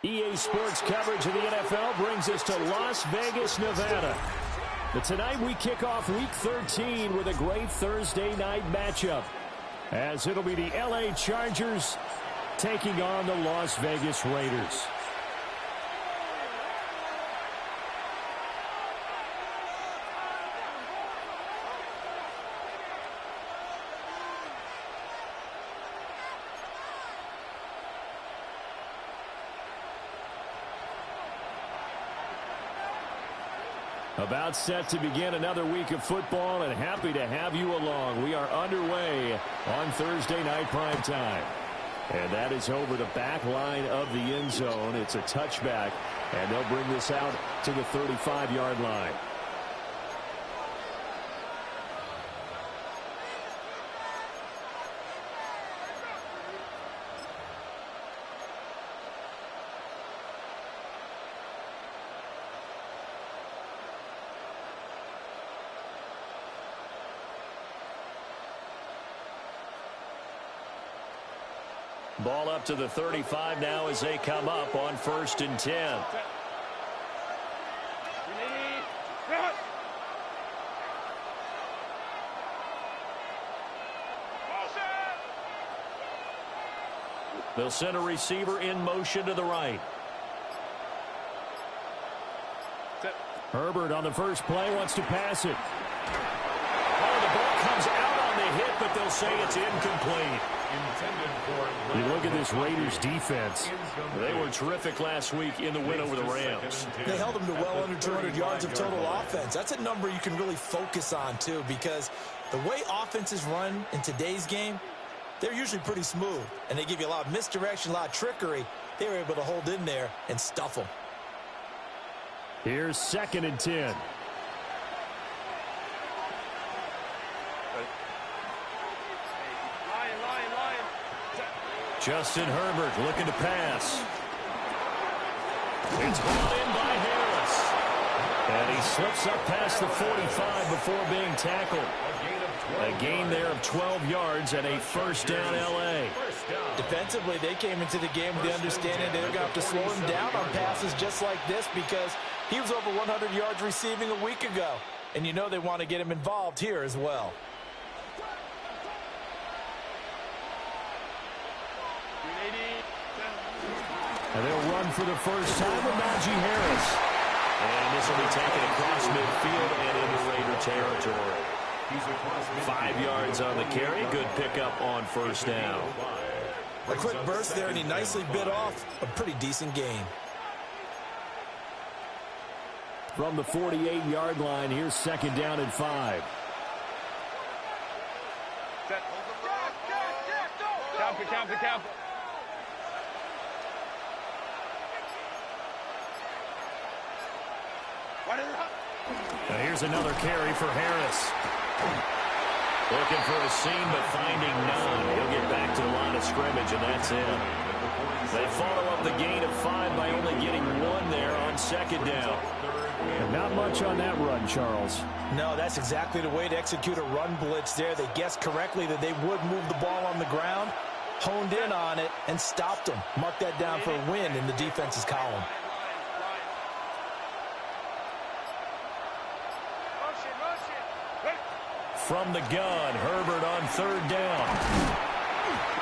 EA Sports coverage of the NFL brings us to Las Vegas, Nevada. But tonight we kick off Week 13 with a great Thursday night matchup, as it'll be the LA Chargers taking on the Las Vegas Raiders. About set to begin another week of football, and happy to have you along. We are underway on Thursday night primetime. And that is over the back line of the end zone. It's a touchback, and they'll bring this out to the 35-yard line. Ball up to the 35 now as they come up on 1st and 10. They'll send a receiver in motion to the right. Herbert on the first play wants to pass it. Oh, the ball comes out on the hit, but they'll say it's incomplete. You look at this Raiders defense. They were terrific last week in the win over the Rams. They held them to well under 200 yards of total offense. That's a number you can really focus on, too, because the way offenses run in today's game, they're usually pretty smooth, and they give you a lot of misdirection, a lot of trickery. They were able to hold in there and stuff them. Here's 2nd and 10. Justin Herbert looking to pass. It's brought in by Harris. And he slips up past the 45 before being tackled. A gain there of 12 yards and a first down LA. Defensively, they came into the game with the understanding they're going to have to slow him down on passes just like this because he was over 100 yards receiving a week ago. And you know they want to get him involved here as well. And they'll run for the first time with Najee Harris. And this will be taken across midfield and into Raider territory. 5 yards on the carry. Good pickup on first down. A quick burst there, and he nicely bit off a pretty decent gain. From the 48-yard line, here's 2nd down and 5. Count. And here's another carry for Harris. Looking for a seam, but finding none. He'll get back to the line of scrimmage, and that's it. They follow up the gain of 5 by only getting 1 there on 2nd down. And not much on that run, Charles. No, that's exactly the way to execute a run blitz there. They guessed correctly that they would move the ball on the ground, honed in on it, and stopped them. Mark that down for a win in the defense's column. From the gun, Herbert on 3rd down.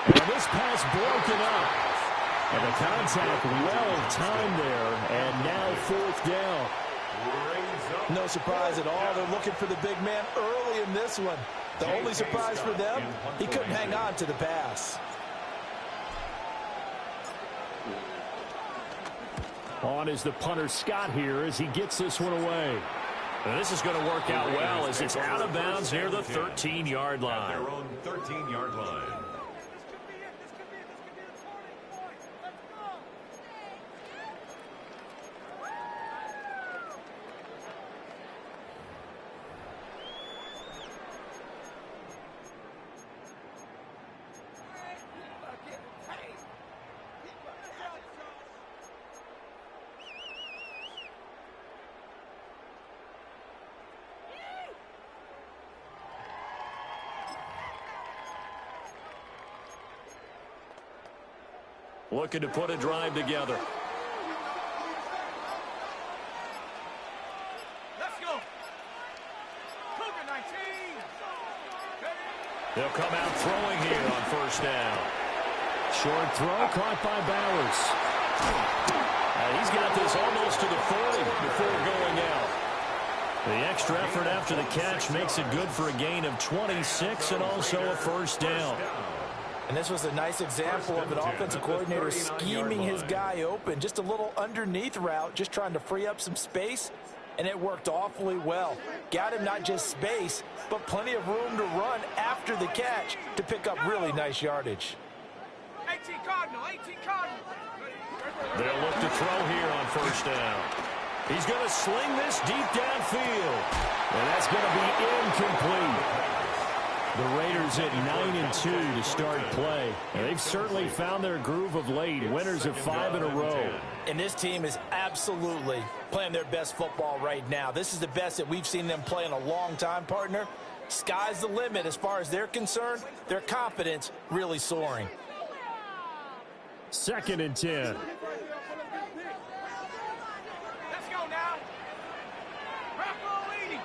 And this pass broken up. And the contact well timed there, and now 4th down. No surprise at all. They're looking for the big man early in this one. The only surprise for them, he couldn't hang on to the pass. On is the punter Scott here as he gets this one away. And this is going to work out well as it's out of bounds near the 13-yard line. Their own 13-yard line. looking to put a drive together. Let's go. Cougar 19. They'll come out throwing here on first down. Short throw caught by Bowers. He's got this almost to the 40 before going out. The extra effort after the catch makes it good for a gain of 26 and also a first down. And this was a nice example of an offensive coordinator scheming his guy open. Just a little underneath route, just trying to free up some space, and it worked awfully well. Got him not just space, but plenty of room to run after the catch to pick up really nice yardage. 18 Cardinal, 18 Cardinal. They'll look to throw here on first down. He's going to sling this deep downfield. And that's going to be incomplete. The Raiders at 9-2 to start play. And they've certainly found their groove of late. Winners of 5 in a row. And this team is absolutely playing their best football right now. This is the best that we've seen them play in a long time, partner. Sky's the limit as far as they're concerned. Their confidence really soaring. 2nd and 10. Let's go now. Rocco leading.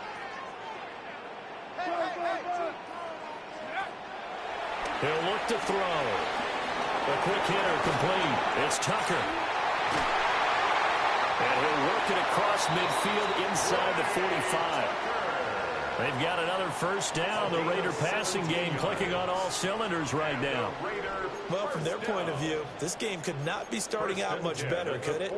He'll look to throw. A quick hitter complete. It's Tucker. And he'll work it across midfield inside the 45. They've got another first down. The Raider passing game clicking on all cylinders right now. Well, from their point of view, this game could not be starting out much better, could it?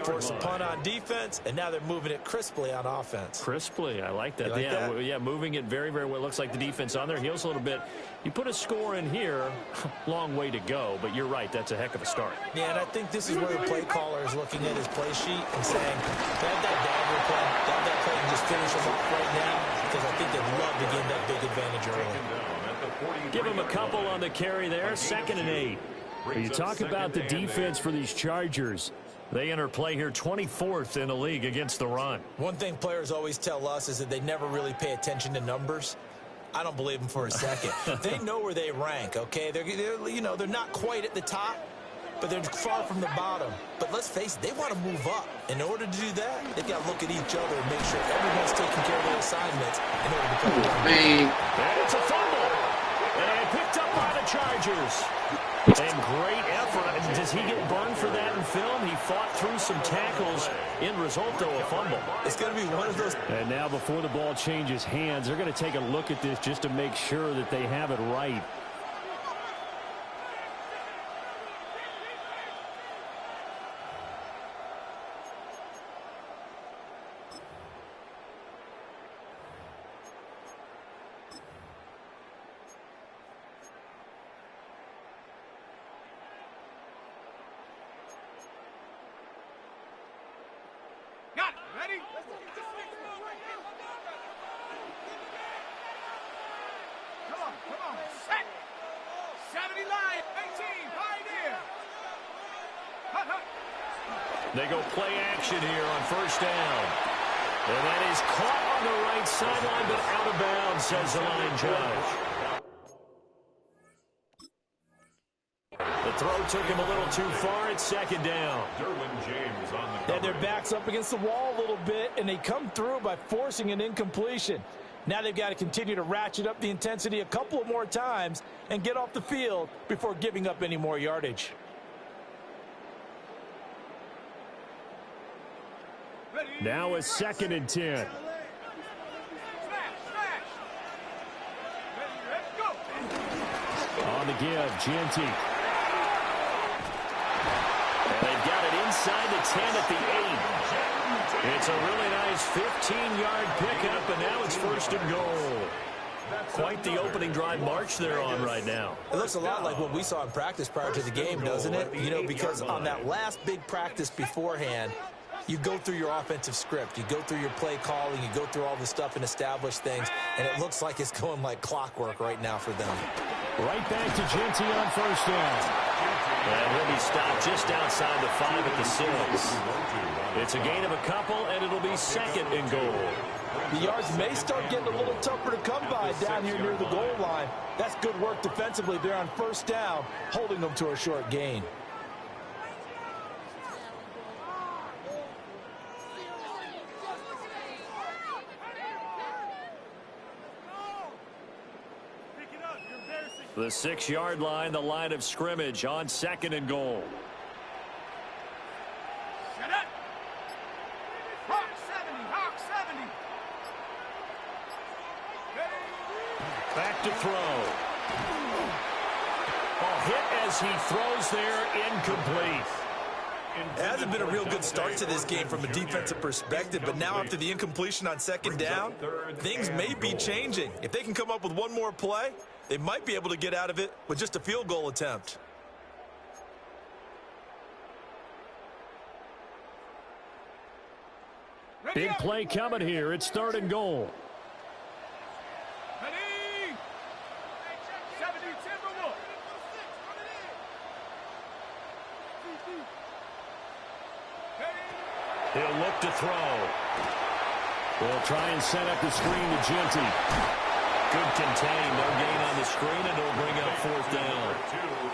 Force a punt on defense, and now they're moving it crisply on offense. Crisply, I like that. You like that? Yeah, moving it very, very well. Looks like the defense on their heels a little bit. You put a score in here, long way to go, but you're right, that's a heck of a start. Yeah, and I think this is where the play caller is looking at his play sheet and saying, have that dagger play, have that play and just finish them off right now, because I think they'd love to gain that big advantage early. Give him a couple on the carry there. 2nd and 8. You talk about the defense for these Chargers. They enter play here 24th in the league against the run. One thing players always tell us is that they never really pay attention to numbers. I don't believe them for a second. They know where they rank, okay? They're not quite at the top, but they're far from the bottom. But let's face it, they want to move up. In order to do that, they've got to look at each other and make sure everyone's taking care of their assignments in order to play the game. And it's a fumble. And picked up by the Chargers. And great effort. Does he get burned for that in film? He fought through some tackles. End result, though, a fumble. It's going to be one of those. And now before the ball changes hands, they're going to take a look at this just to make sure that they have it right. Got it. Ready? Come on. Set. 70 line. 18. Pioneer. Hut. They go play action here on first down. And that is caught on the right sideline, but out of bounds, says the line judge. The throw took him a little too far. It's 2nd down. They their backs up against the wall a little bit, and they come through by forcing an incompletion. Now they've got to continue to ratchet up the intensity a couple of more times and get off the field before giving up any more yardage. Now a 2nd and 10. Smash. Ready, go. On the give, Gianti. They've got it inside the 10 at the 8. It's a really nice 15-yard pickup, and now it's 1st and goal. Quite the opening drive march they're on right now. It looks a lot like what we saw in practice prior to the game, doesn't it? You know, because on that last big practice beforehand, you go through your offensive script. You go through your play calling. You go through all the stuff and establish things, and it looks like it's going like clockwork right now for them. Right back to Gianti on 1st down. And he'll be stopped just outside the 5 at the 6. It's a gain of a couple, and it'll be 2nd and goal. The yards may start getting a little tougher to come by down here near the goal line. That's good work defensively there on 1st down, holding them to a short gain. The 6-yard line, the line of scrimmage on 2nd and goal. Set up. Hawk 70. Hawk 70. Back to throw. Oh, hit as he throws there, incomplete. It hasn't been a real good start to this game from a defensive perspective, but now after the incompletion on 2nd down, things may be changing. If they can come up with one more play, they might be able to get out of it with just a field goal attempt. Big play coming here. It's 3rd and goal. Ready. 70 Timberwolf. He'll look to throw. We'll try and set up the screen to Genty. Good contain. No gain on the screen, and it'll bring up 4th down.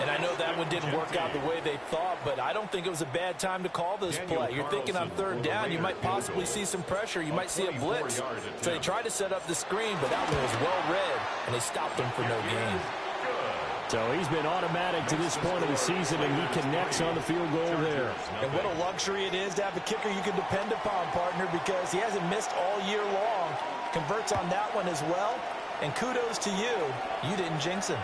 And I know that one didn't work out the way they thought, but I don't think it was a bad time to call this play. You're thinking on 3rd down, you might possibly see some pressure. You might see a blitz. So they tried to set up the screen, but that one was well read, and they stopped them for no gain. So he's been automatic to this point of the season, and he connects on the field goal there. And what a luxury it is to have a kicker you can depend upon, partner, because he hasn't missed all year long. Converts on that one as well. And kudos to you. You didn't jinx him.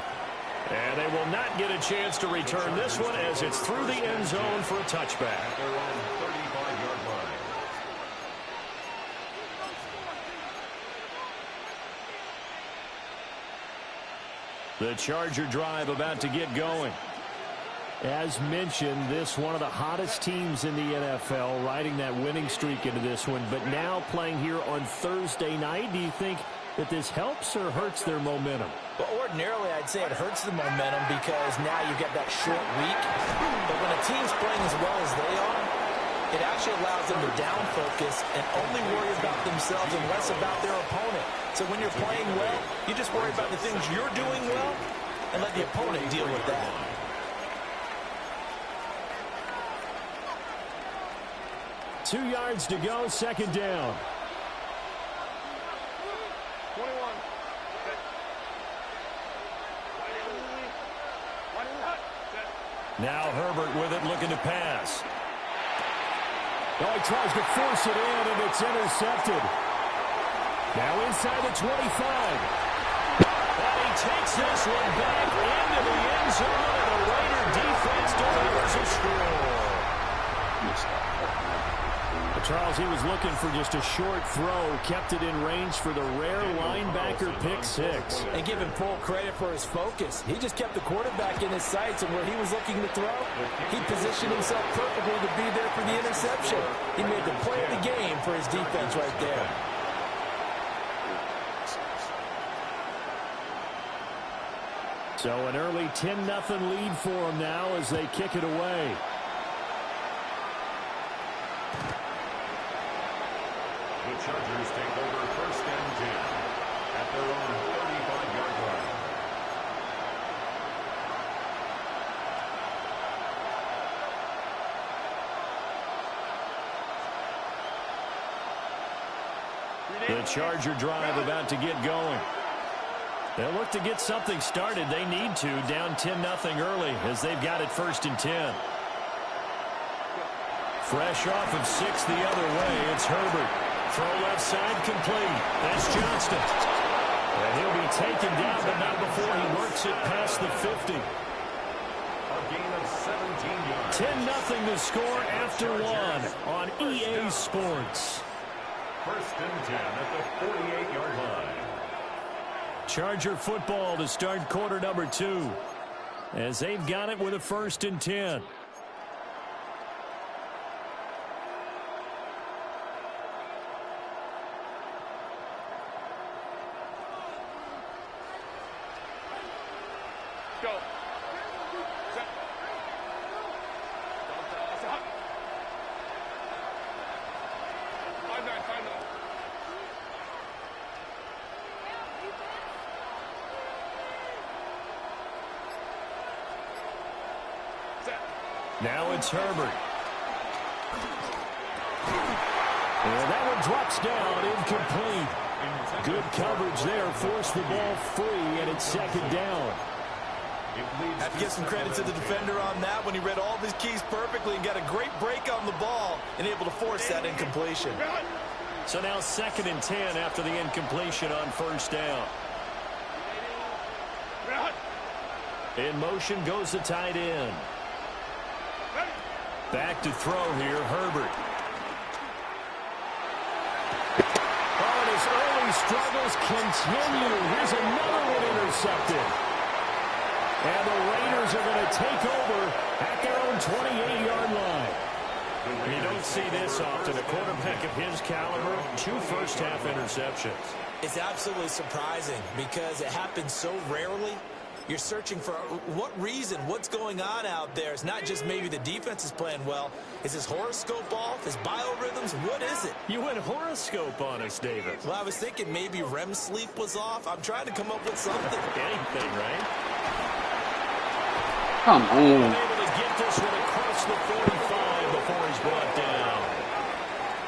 And they will not get a chance to return this one as it's through the end zone for a touchback. The Charger drive about to get going. As mentioned, this one of the hottest teams in the NFL, riding that winning streak into this one, but now playing here on Thursday night. Do you think that this helps or hurts their momentum? Well, ordinarily, I'd say it hurts the momentum because now you get that short week. But when a team's playing as well as they are, it actually allows them to down focus and only worry about themselves and less about their opponent. So when you're playing well, you just worry about the things you're doing well and let the opponent deal with that. Two yards to go, 2nd down. 21. Now Herbert with it, looking to pass. Oh, he tries to force it in, and it's intercepted. Now inside the 25. And he takes this one back into the end zone, and the Raider defense delivers a score. Charles, he was looking for just a short throw, kept it in range for the rare linebacker pick 6. And give him full credit for his focus. He just kept the quarterback in his sights, and where he was looking to throw, he positioned himself perfectly to be there for the interception. He made the play of the game for his defense right there. So an early 10-0 lead for them now as they kick it away. The Chargers take over 1st and 10 at their own 35-yard line. The Charger drive about to get going. They'll look to get something started. They need to, down 10-0 early as they've got it 1st and 10. Fresh off of 6 the other way, it's Herbert. Throw left side complete. That's Johnston. And he'll be taken down, but not before he works it past the 50. A gain of 17 yards. 10-0 to score after 1 on EA Sports. 1st and 10 at the 48-yard line. Charger football to start quarter number 2 as they've got it with a 1st and 10. Go. Set. Five nine. Set. Now it's Herbert. And that one drops down, incomplete. Good coverage there, forced the ball free, and it's 2nd down. I have to give some credit to the defender on that when he read all of his keys perfectly and got a great break on the ball and able to force that incompletion. So now 2nd and 10 after the incompletion on 1st down. In motion goes the tight end. Back to throw here, Herbert. Oh, and his early struggles continue. Here's another one intercepted. And the Raiders are going to take over at their own 28-yard line. You don't see this often. A quarterback of his caliber, 2 first-half interceptions. It's absolutely surprising because it happens so rarely. You're searching for what reason, what's going on out there. It's not just maybe the defense is playing well. Is his horoscope off? His biorhythms? What is it? You went horoscope on us, David. Well, I was thinking maybe REM sleep was off. I'm trying to come up with something. Anything, right? Come on. Able to get this one across the 45 before he's brought down.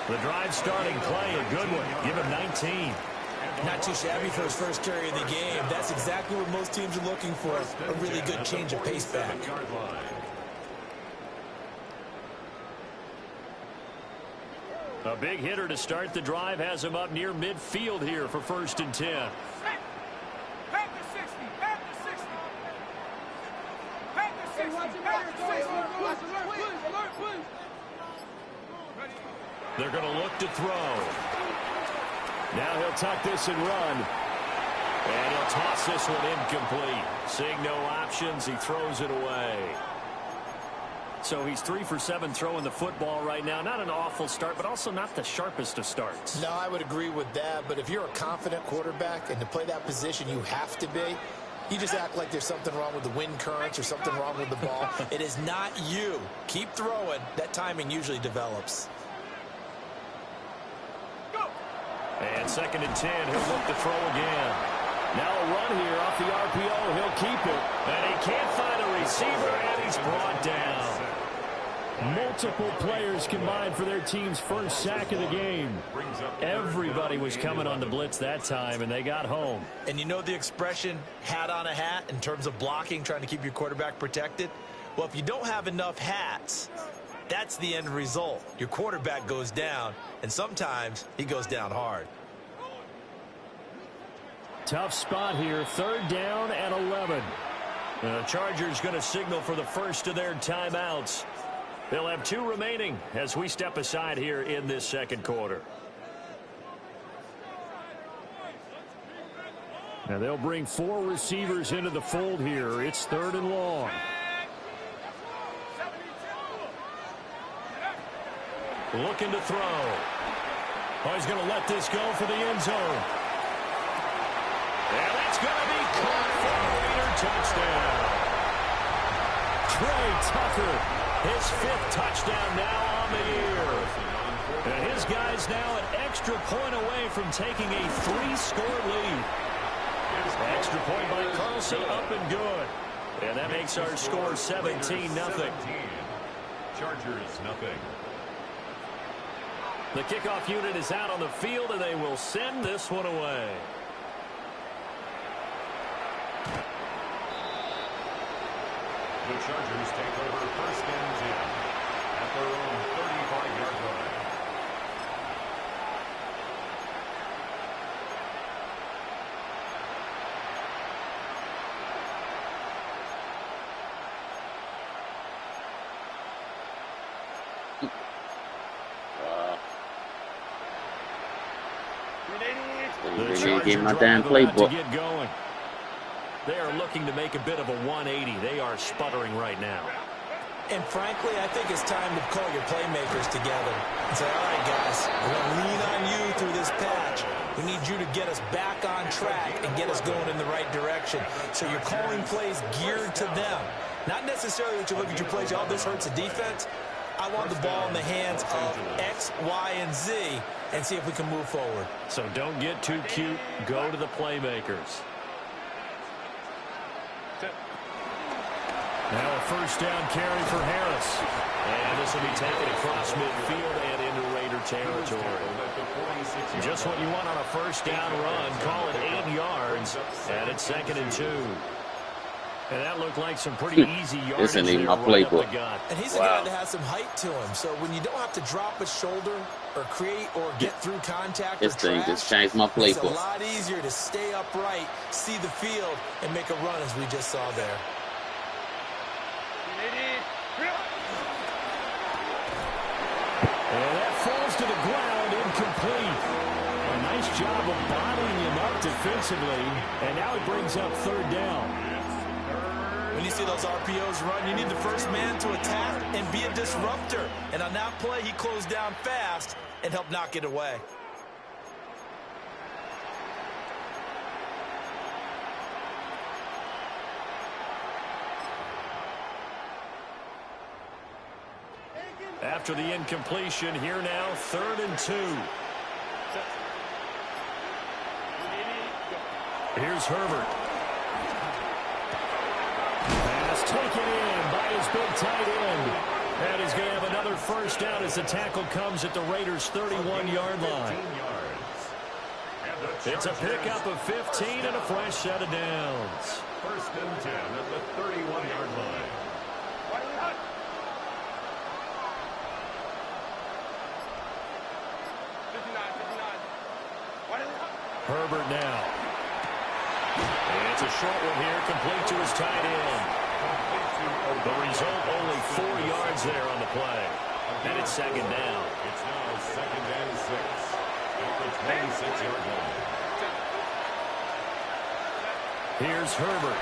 The drive starting play, a good one. Give him 19. Not too shabby for his first carry of the game. That's exactly what most teams are looking for, a really good change of pace back. A big hitter to start the drive has him up near midfield here for 1st and 10. Back to 60. Back to 60. Back to 60. Back to 60. They're going to look to throw. Now he'll tuck this and run. And he'll toss this one incomplete. Seeing no options, he throws it away. So he's 3 for 7 throwing the football right now. Not an awful start, but also not the sharpest of starts. No, I would agree with that. But if you're a confident quarterback and to play that position you have to be, you just act like there's something wrong with the wind currents or something wrong with the ball. It is not you. Keep throwing. That timing usually develops. And 2nd and 10, he'll look to throw again. Now a run here off the RPO. He'll keep it. And he can't find a receiver, and he's brought down. Multiple players combined for their team's first sack of the game. Everybody was coming on the blitz that time, and they got home. And you know the expression, hat on a hat, in terms of blocking, trying to keep your quarterback protected? Well, if you don't have enough hats, that's the end result. Your quarterback goes down, and sometimes he goes down hard. Tough spot here. 3rd down and 11. The Chargers going to signal for the first of their timeouts. They'll have 2 remaining as we step aside here in this 2nd quarter. Now they'll bring 4 receivers into the fold here. It's 3rd and long. Looking to throw. Oh, he's going to let this go for the end zone. And that's going to be caught for a Raider touchdown. Trey Tucker, his 5th touchdown now on the year. And his guy's now an extra point away from taking a 3-score lead. Extra point by Carlson, up and good. And that makes our score 17-0. Chargers, nothing. The kickoff unit is out on the field, and they will send this one away. The Chargers take over 1st and 10 at their own 35-yard line. The Get my Charger damn drive about to playbook. get going. They are looking to make a bit of a 180. They are sputtering right now. And frankly, I think it's time to call your playmakers together and say, all right, guys, we're going to lean on you through this patch. We need you to get us back on track and get us going in the right direction. So you're calling plays geared to them. Not necessarily that you look at your plays, oh, this hurts the defense. I want the ball in the hands of X, Y, and Z and see if we can move forward. So don't get too cute. Go to the playmakers. Now a 1st down carry for Harris. And this will be taken across midfield and into Raider territory. Just what you want on a 1st down run. Call it 8 yards. And it's 2nd and 2. And that looked like some pretty easy yardage This ain't even there my right up the playbook. gut. And he's a guy that has some height to him. So when you don't have to drop a shoulder or create or get through contact This or thing trash, just changed my it's a playbook. lot easier to stay upright, see the field, and make a run as we just saw there. And that falls to the ground, incomplete. A nice job of bottling him up defensively. And now it brings up third down. When you see those RPOs run, you need the first man to attack and be a disruptor. And on that play, he closed down fast and helped knock it away. After the incompletion, here now, 3rd and 2. Here's Herbert. Pass taken in by his big tight end. And he's going to have another first down as the tackle comes at the Raiders' 31-yard line. It's a pickup of 15 and a fresh set of downs. 1st and 10 at the 31-yard line. Herbert now. It's a short one here, complete to his tight end. The result, only 4 yards there on the play. And it's 2nd down. It's now 2nd and 6 at the 26-yard line. Here's Herbert.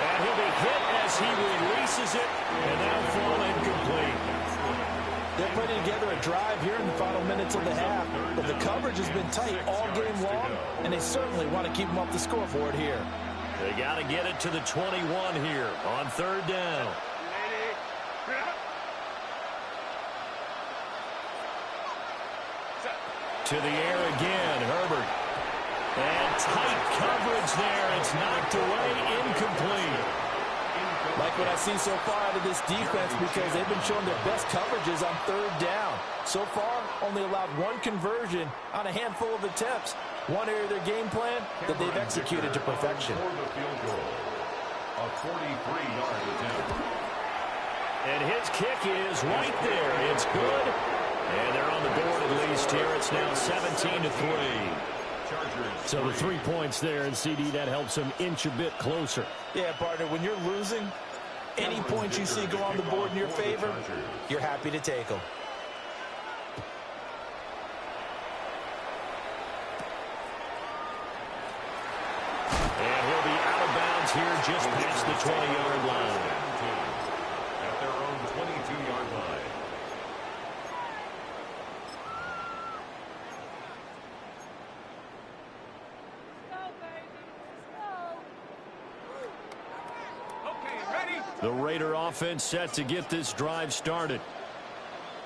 And he'll be hit as he releases it, and that'll fall incomplete. They're putting together a drive here in the final minutes of the half, but the coverage has been tight all game long, and they certainly want to keep them off the scoreboard here. They got to get it to the 21 here on 3rd down. To the air again, Herbert. And tight coverage there. It's knocked away, incomplete. Like what I've seen so far out of this defense, because they've been showing their best coverages on 3rd down. So far, only allowed 1 conversion on a handful of attempts. One area of their game plan that they've executed to perfection. For the field goal, a 43-yard attempt. And his kick is right there. It's good. And they're on the board at least here. It's now 17-3. So the 3 points there, and CD, that helps them inch a bit closer. Yeah, partner, when you're losing, any points you see go on the board in your favor, you're happy to take them. And he'll be out of bounds here just past the 20-yard line. At their own 22-yard line. The Raider offense set to get this drive started.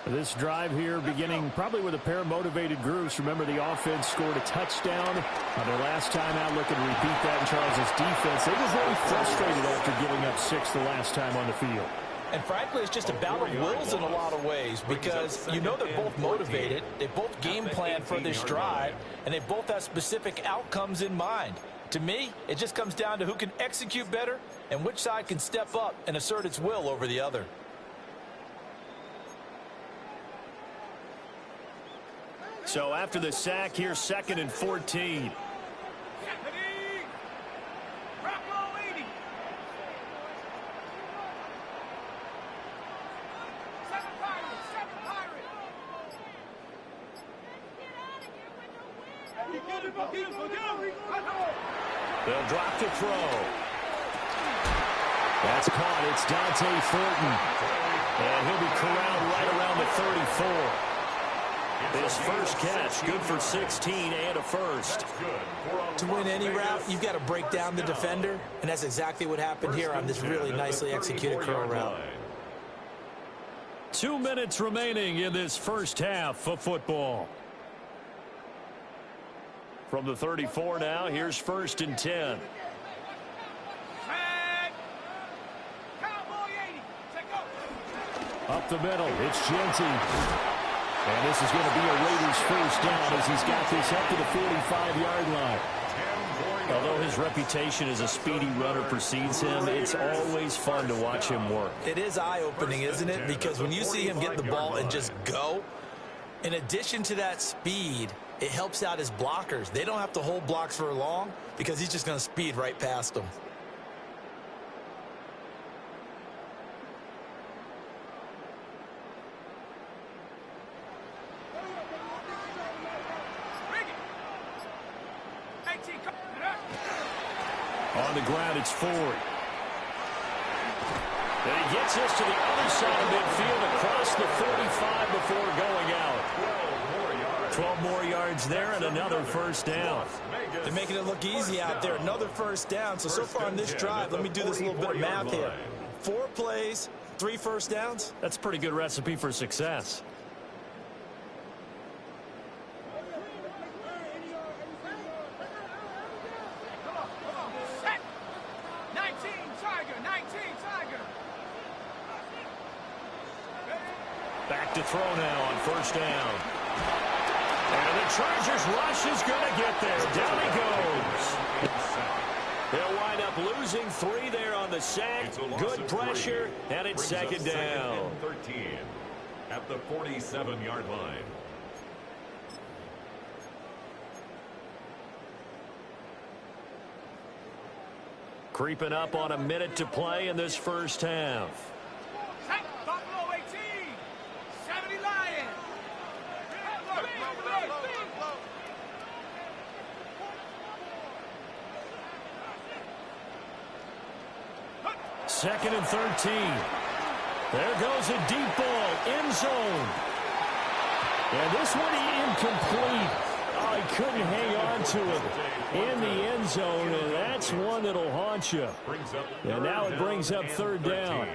This drive here beginning probably with a pair of motivated groups. Remember, the offense scored a touchdown on their last time out. Looking to repeat that in Charles' defense. They were very frustrated after giving up 6 the last time on the field. And frankly, it's just a battle of wills in a lot of ways, because you know they're both motivated, they both game plan for this drive, and they both have specific outcomes in mind. To me, it just comes down to who can execute better and which side can step up and assert its will over the other. So after the sack here, 2nd and 14. They'll drop to throw. That's caught. It's Dante Thornton. And he'll be corralled right around the 34. His first catch, good for 16 and a first. To win any route, you've got to break down the defender, and that's exactly what happened here on this really nicely executed curl route. 2 minutes remaining in this first half of football. From the 34 now, here's 1st and 10. Up the middle, it's Genty. And this is going to be a Raiders first down as he's got this up to the 45-yard line. 10 more Although his reputation as a speedy runner precedes him, it's always fun to watch him work. It is eye-opening, isn't it? Because when you see him get the ball and just go, in addition to that speed, it helps out his blockers. They don't have to hold blocks for long because he's just going to speed right past them. On the ground, it's Ford. And he gets this to the other side of midfield across the 45 before going out. 12 more yards there and another first down. They're making it look easy out there. Another first down. So far on this drive, let me do this little bit of math here. 4 plays, 3 first downs. That's a pretty good recipe for success. Back to throw now on first down. And the Chargers rush is going to get there. Down he goes. They'll wind up losing 3 there on the sack. Good pressure, and it's second down. 13 at the 47-yard line. Creeping up on a minute to play in this first half. Buffalo 18, 70 Lions. Second and 13. There goes a deep ball, end zone. And this one incomplete. Oh, he couldn't hang on to it in the end zone, and that's one that'll haunt you. And now it brings up third down.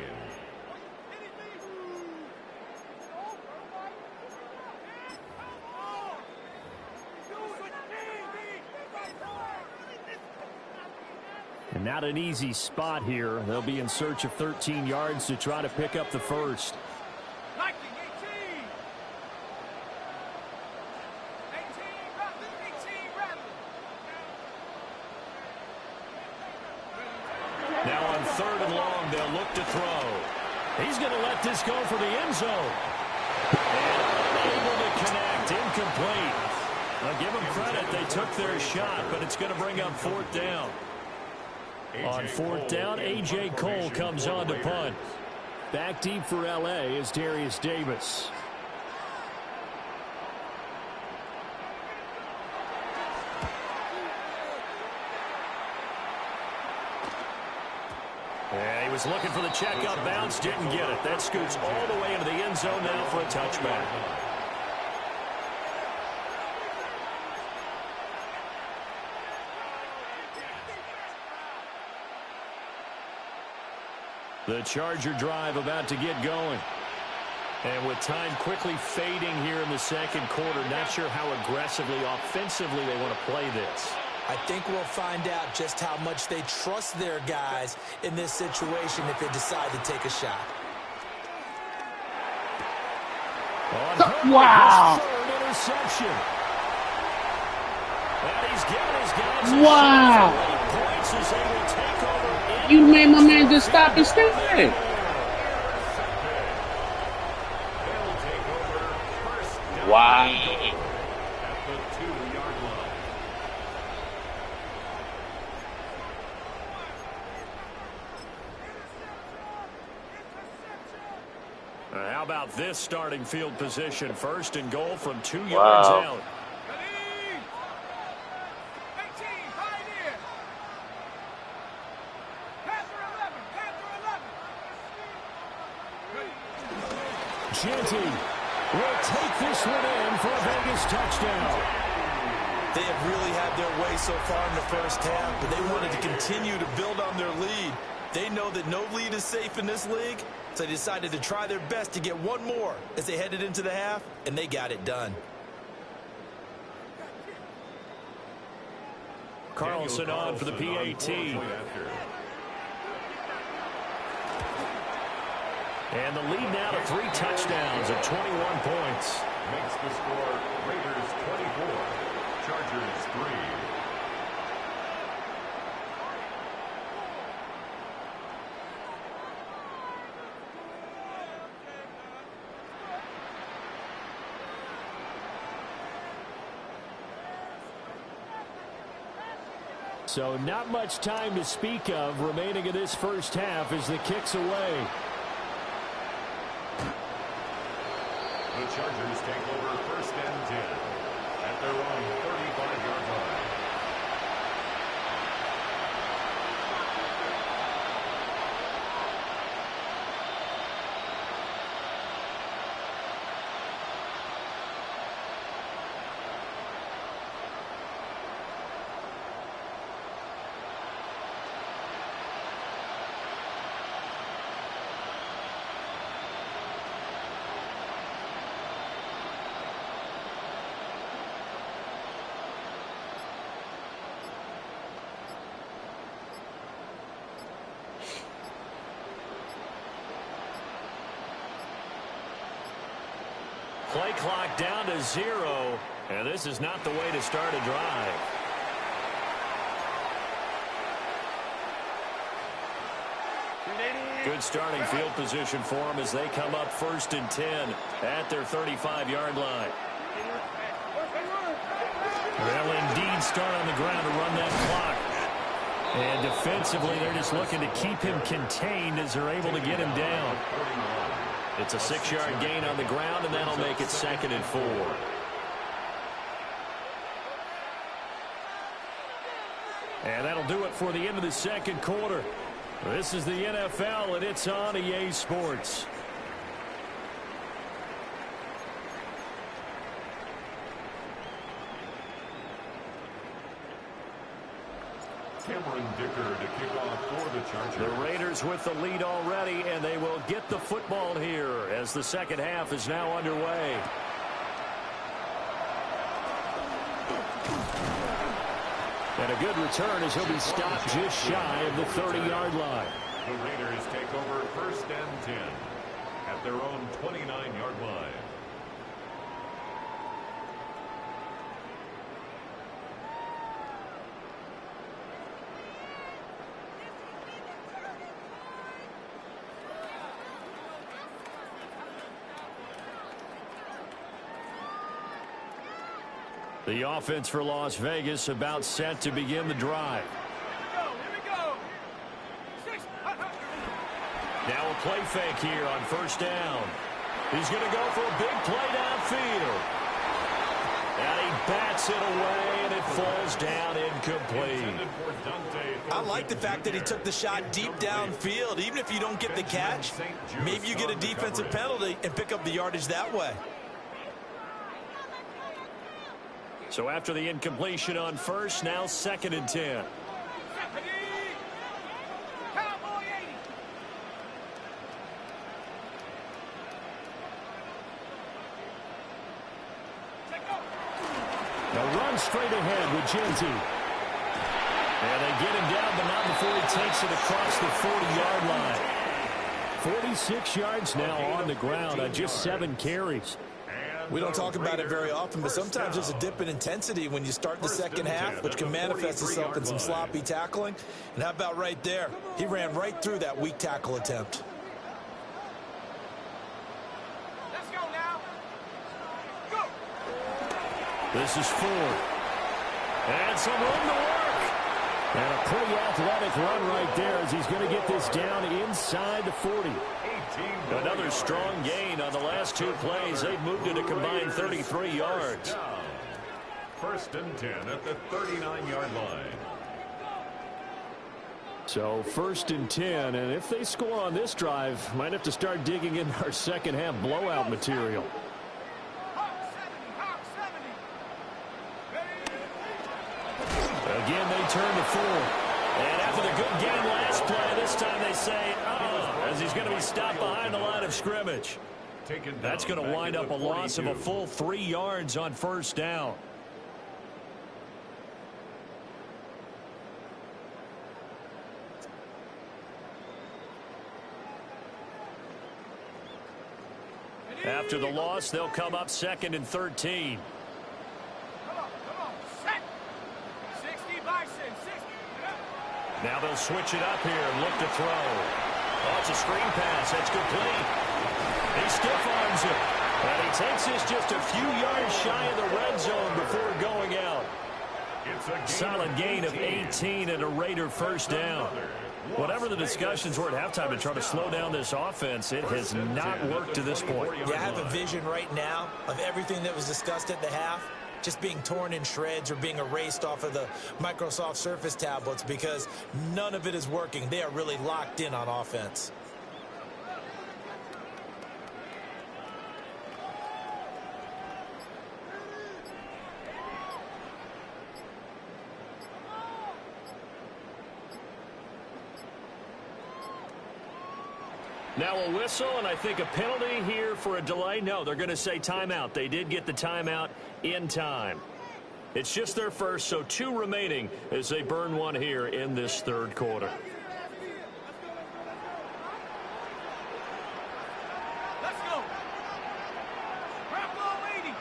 And not an easy spot here. They'll be in search of 13 yards to try to pick up the first. Now on third and long, they'll look to throw. He's going to let this go for the end zone. And unable to connect, incomplete. I'll give them credit. They took their shot, but it's going to bring up fourth down. On fourth down, A.J. Cole comes on to punt. Back deep for L.A. is Darius Davis. And he was looking for the checkup bounce, didn't get it. That scoots all the way into the end zone now for a touchback. The Charger drive about to get going. And with time quickly fading here in the second quarter, not sure how aggressively, offensively they want to play this. I think we'll find out just how much they trust their guys in this situation if they decide to take a shot. Wow. Interception. And he's given his guys points as they will take over. You made my man just stop and stand. Wow. How about this starting field position? First and goal from 2 yards out. Genty will take this one in for a Vegas touchdown. They have really had their way so far in the first half, but they wanted to continue to build on their lead. They know that no lead is safe in this league, so they decided to try their best to get one more as they headed into the half, and they got it done. Carlson on for the PAT. And the lead now to 3 touchdowns at 21 points. Makes the score Raiders 24, Chargers 3. So not much time to speak of remaining in this first half as the kick's away. The Chargers take over 1st and 10 at their own 35-yard line. Play clock down to 0, and this is not the way to start a drive. Good starting field position for them as they come up 1st and 10 at their 35-yard line. They'll indeed start on the ground to run that clock. And defensively, they're just looking to keep him contained as they're able to get him down. It's a 6-yard gain on the ground, and that'll make it 2nd and 4. And that'll do it for the end of the second quarter. This is the NFL, and it's on EA Sports. Cameron Dicker to kick off for the Chargers. The Raiders with the lead already, and they will get the football here as the second half is now underway. And a good return as he'll be stopped just shy of the 30-yard line. The Raiders take over 1st and 10 at their own 29-yard line. The offense for Las Vegas about set to begin the drive. Here we go. Now a play fake here on 1st down. He's going to go for a big play downfield. And he bats it away, and it falls down incomplete. I like the fact that he took the shot deep downfield. Even if you don't get the catch, maybe you get a defensive penalty and pick up the yardage that way. So after the incompletion on 1st, now 2nd and 10. They'll run straight ahead with Genty. And they get him down, but not before he takes it across the 40-yard line. 46 yards now on the ground on just 7 carries. We don't talk about it very often, but sometimes there's a dip in intensity when you start the second half, which can manifest itself in some sloppy tackling. And how about right there? He ran right through that weak tackle attempt. Let's go now. Go. This is 4. And some room to work. And a pretty athletic run right there as he's going to get this down inside the 40. Another strong gain on the last 2 plays. They've moved it a combined 33 yards. 1st and 10 at the 39-yard line. So 1st and 10, and if they score on this drive, might have to start digging in our second half blowout material. Again, they turn to 4. And after the good game last play, this time they say, as he's going to be stopped behind the line of scrimmage. That's going to wind up a loss of a full 3 yards on 1st down. After the loss, they'll come up 2nd and 13. Come on. Set. 60 Bison. 60. Now they'll switch it up here and look to throw. Oh, it's a screen pass. That's complete. He stiff arms it. And he takes this just a few yards shy of the red zone before going out. Solid gain of 18 and a Raider first down. Whatever the discussions were at halftime to try to slow down this offense, it has not worked to this point. Yeah, I have a vision right now of everything that was discussed at the half just being torn in shreds or being erased off of the Microsoft Surface tablets because none of it is working. They are really locked in on offense. Now a whistle, and I think a penalty here for a delay. No, they're going to say timeout. They did get the timeout in time. It's just their first, so 2 remaining as they burn one here in this third quarter. Let's go. Grab ball 80.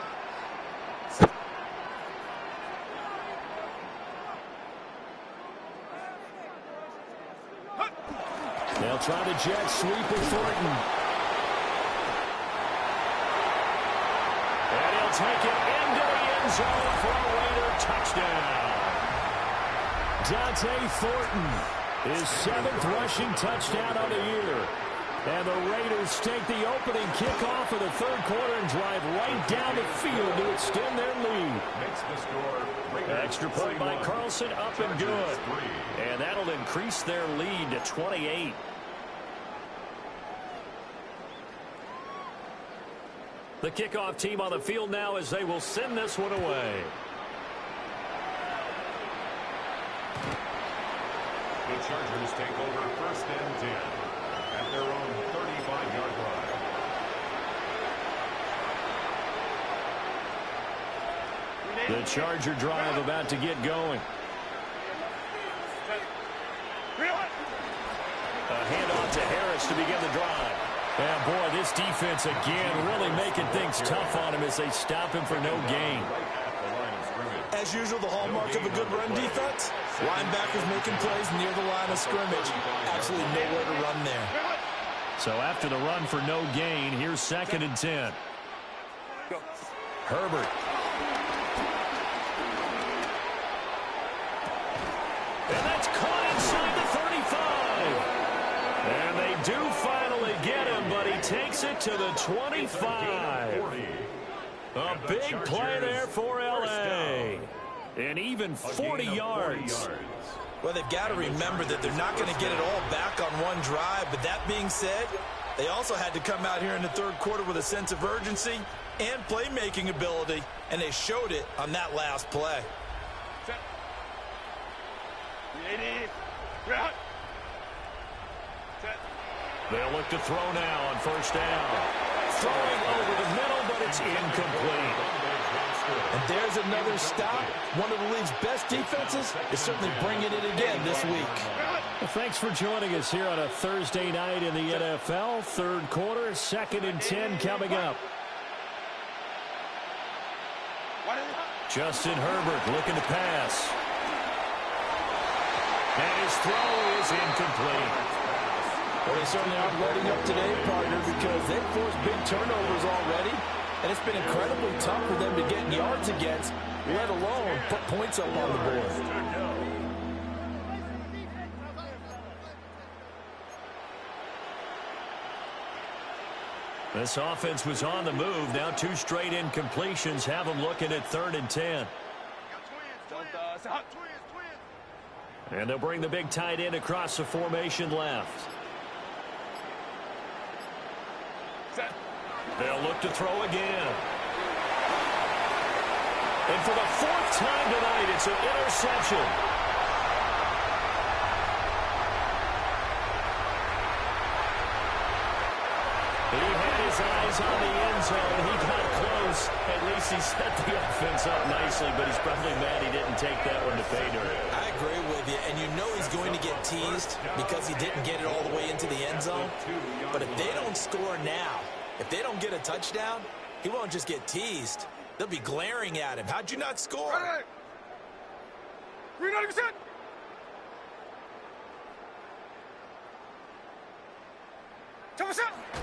They'll try the jet sweep with Thornton. And he'll take it into the end zone for a Raider touchdown. Dante Thornton, his 7th rushing touchdown of the year. And the Raiders take the opening kickoff of the third quarter and drive right down the field to extend their lead. Extra point by Carlson, up and good. And that'll increase their lead to 28. The kickoff team on the field now as they will send this one away. The Chargers take over 1st and 10 at their own 35-yard line. The Charger drive about to get going. A handoff to Harris to begin the drive. And boy, this defense again really making things tough on him as they stop him for no gain. As usual, the hallmark of a good run defense, linebackers making plays near the line of scrimmage. Absolutely nowhere to run there. So after the run for no gain, here's 2nd and 10. Herbert. And that's caught inside the 35. And they do finally get him, but he takes it to the 25. A big play there for L.A. And even 40 yards. Well, they've got to remember that they're not going to get it all back on one drive. But that being said, they also had to come out here in the third quarter with a sense of urgency and playmaking ability. And they showed it on that last play. They'll look to throw now on 1st down. Throwing over the middle, but it's incomplete. And there's another stop. One of the league's best defenses is certainly bringing it again this week. Well, thanks for joining us here on a Thursday night in the NFL. Third quarter, 2nd and 10 coming up. Justin Herbert looking to pass. And his throw is incomplete. Well, they certainly aren't letting up today, partner, because they've forced big turnovers already. And it's been incredibly tough for them to get yards against, let alone put points up on the board. This offense was on the move. Now 2 straight incompletions have them looking at 3rd and 10. And they'll bring the big tight end across the formation left. They'll look to throw again. And for the 4th time tonight, it's an interception. He had his eyes on the end zone. He got close. At least he set the offense up nicely, but he's probably mad he didn't take that one to pay dirt. I agree with you, and you know he's going to get teased because he didn't get it all the way into the end zone. But if they don't score now, if they don't get a touchdown, he won't just get teased. They'll be glaring at him. How'd you not score? Right. 390%.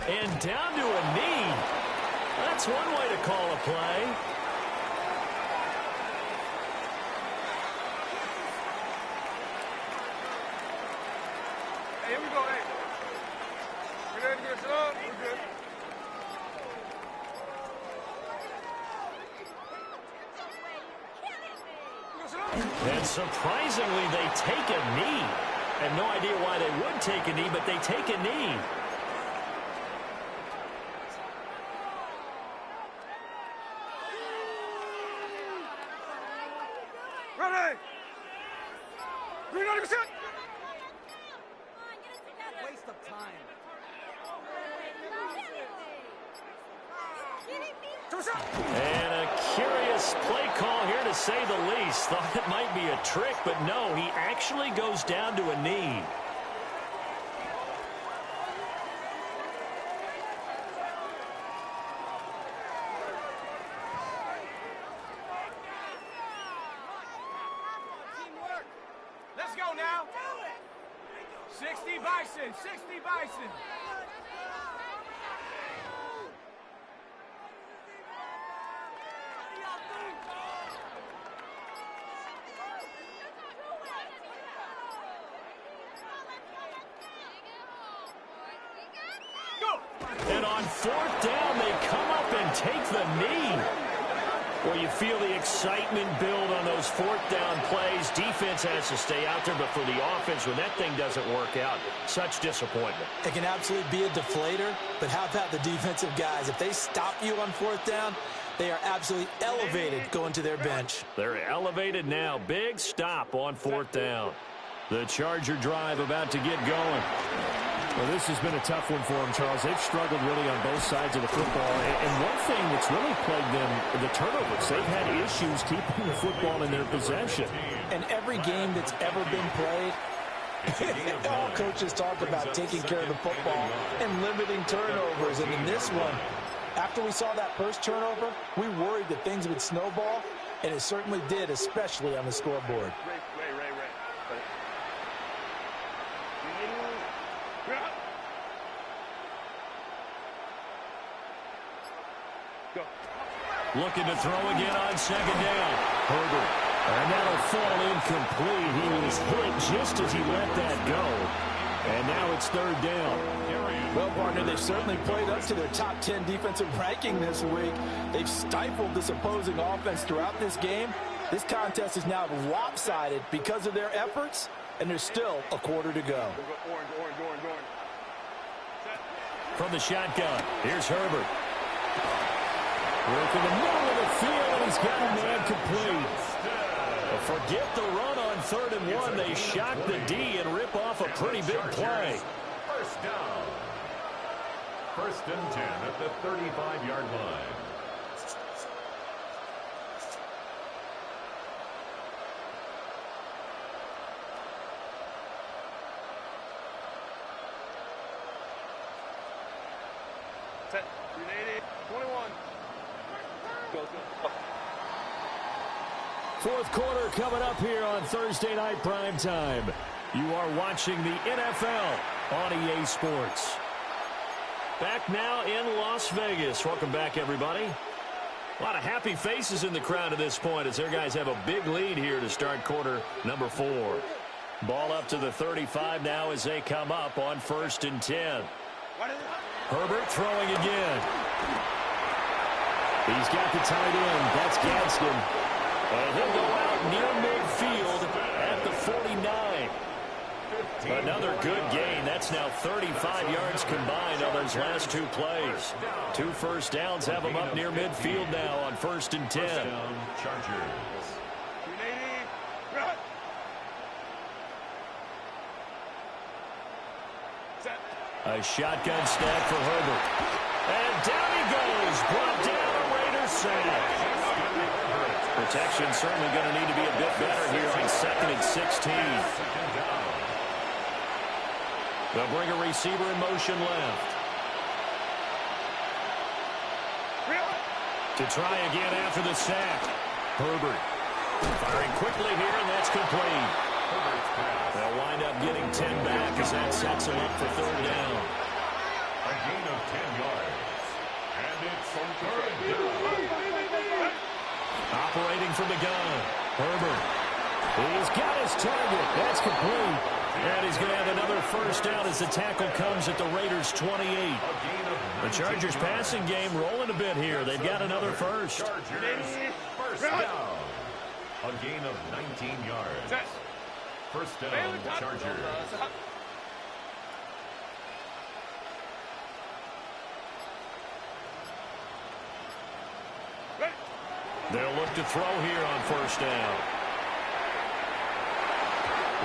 And down to a knee. That's one way to call a play. Here we go, hey. We ready to get it up? We're good. And surprisingly, they take a knee. I have no idea why they would take a knee, but they take a knee. Ready? Green on the set. Waste of time. And a curious play call here, to say the least. Thought it might be a trick, but no, he actually goes down to a knee. Teamwork. Let's go now. 60 Bison, 60 Bison. And on fourth down, they come up and take the knee. Well, you feel the excitement build on those fourth down plays. Defense has to stay out there, but for the offense, when that thing doesn't work out, such disappointment. It can absolutely be a deflator, but how about the defensive guys? If they stop you on fourth down, they are absolutely elevated going to their bench. They're elevated now. Big stop on fourth down. The Charger drive about to get going. Well, this has been a tough one for them, Charles. They've struggled really on both sides of the football. And one thing that's really plagued them, the turnovers. They've had issues keeping the football in their possession. And every game that's ever been played, all coaches talk about taking care of the football and limiting turnovers. And in this one, after we saw that first turnover, we worried that things would snowball, and it certainly did, especially on the scoreboard. Looking to throw again on second down. Herbert. And that'll fall incomplete. He was hit just as he let that go. And now it's third down. Well, partner, they've certainly played up to their top 10 defensive ranking this week. They've stifled this opposing offense throughout this game. This contest is now lopsided because of their efforts, and there's still a quarter to go. From the shotgun, here's Herbert. Working the middle of the field, and he's got a man complete. Forget the run on 3rd and 1. They shock the D and rip off a pretty big play. First down. 1st and 10 at the 35-yard line. Set. 21. Fourth quarter coming up here on Thursday Night Prime Time. You are watching the NFL on EA Sports. Back now in Las Vegas. Welcome back, everybody. A lot of happy faces in the crowd at this point as their guys have a big lead here to start quarter number 4. Ball up to the 35 now as they come up on 1st and 10. Herbert throwing again. He's got the tight end. That's Gadsden. And he'll go out near midfield at the 49. Another good gain. That's now 35 yards combined on those last 2 plays. 2 first downs have them up near midfield now on 1st and 10. Chargers. A shotgun snap for Herbert. And down he goes. Brought down a Raider sack. Protection certainly going to need to be a bit better here on 2nd and 16. They'll bring a receiver in motion left. To try again after the sack. Herbert firing quickly here, and that's complete. They'll wind up getting 10 back as that sets them up for 3rd down. A gain of 10 yards. And it's 3rd down. Operating from the gun. Herbert. He's got his target. That's complete. And he's going to have another first down as the tackle comes at the Raiders' 28. The Chargers passing game rolling a bit here. They've got another first. First down. A gain of 19 yards. First down, Chargers. They'll look to throw here on first down.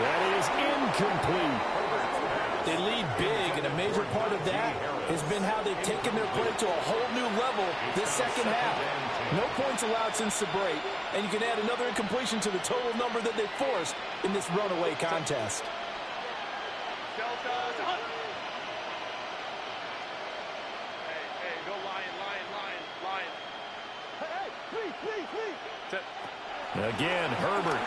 That is incomplete. They lead big, and a major part of that has been how they've taken their play to a whole new level this second half. No points allowed since the break, and you can add another incompletion to the total number that they've forced in this runaway contest. Again, Herbert.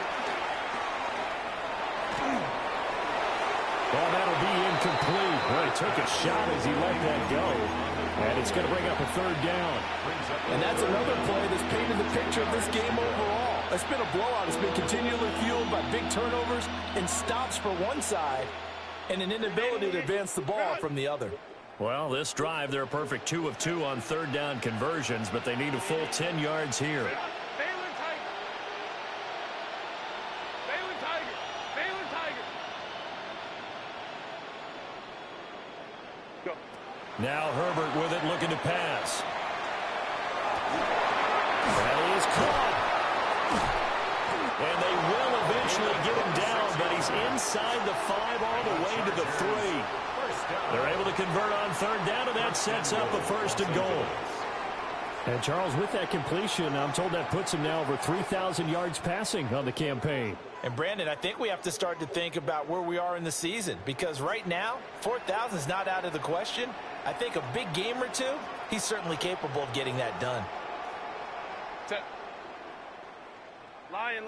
Well, that'll be incomplete. Well, he took a shot as he let that go. And it's going to bring up a third down. And that's another play that's painted the picture of this game overall. It's been a blowout. It's been continually fueled by big turnovers and stops for one side and an inability to advance the ball from the other. Well, this drive, they're a perfect 2 of 2 on third down conversions, but they need a full 10 yards here. Now Herbert with it, looking to pass. That is caught. And they will eventually get him down, but he's inside the 5 all the way to the 3. They're able to convert on third down, and that sets up a first and goal. And Charles, with that completion, I'm told that puts him now over 3,000 yards passing on the campaign. And Brandon, I think we have to start to think about where we are in the season, because right now, 4,000 is not out of the question. I think a big game or two, he's certainly capable of getting that done. Lion.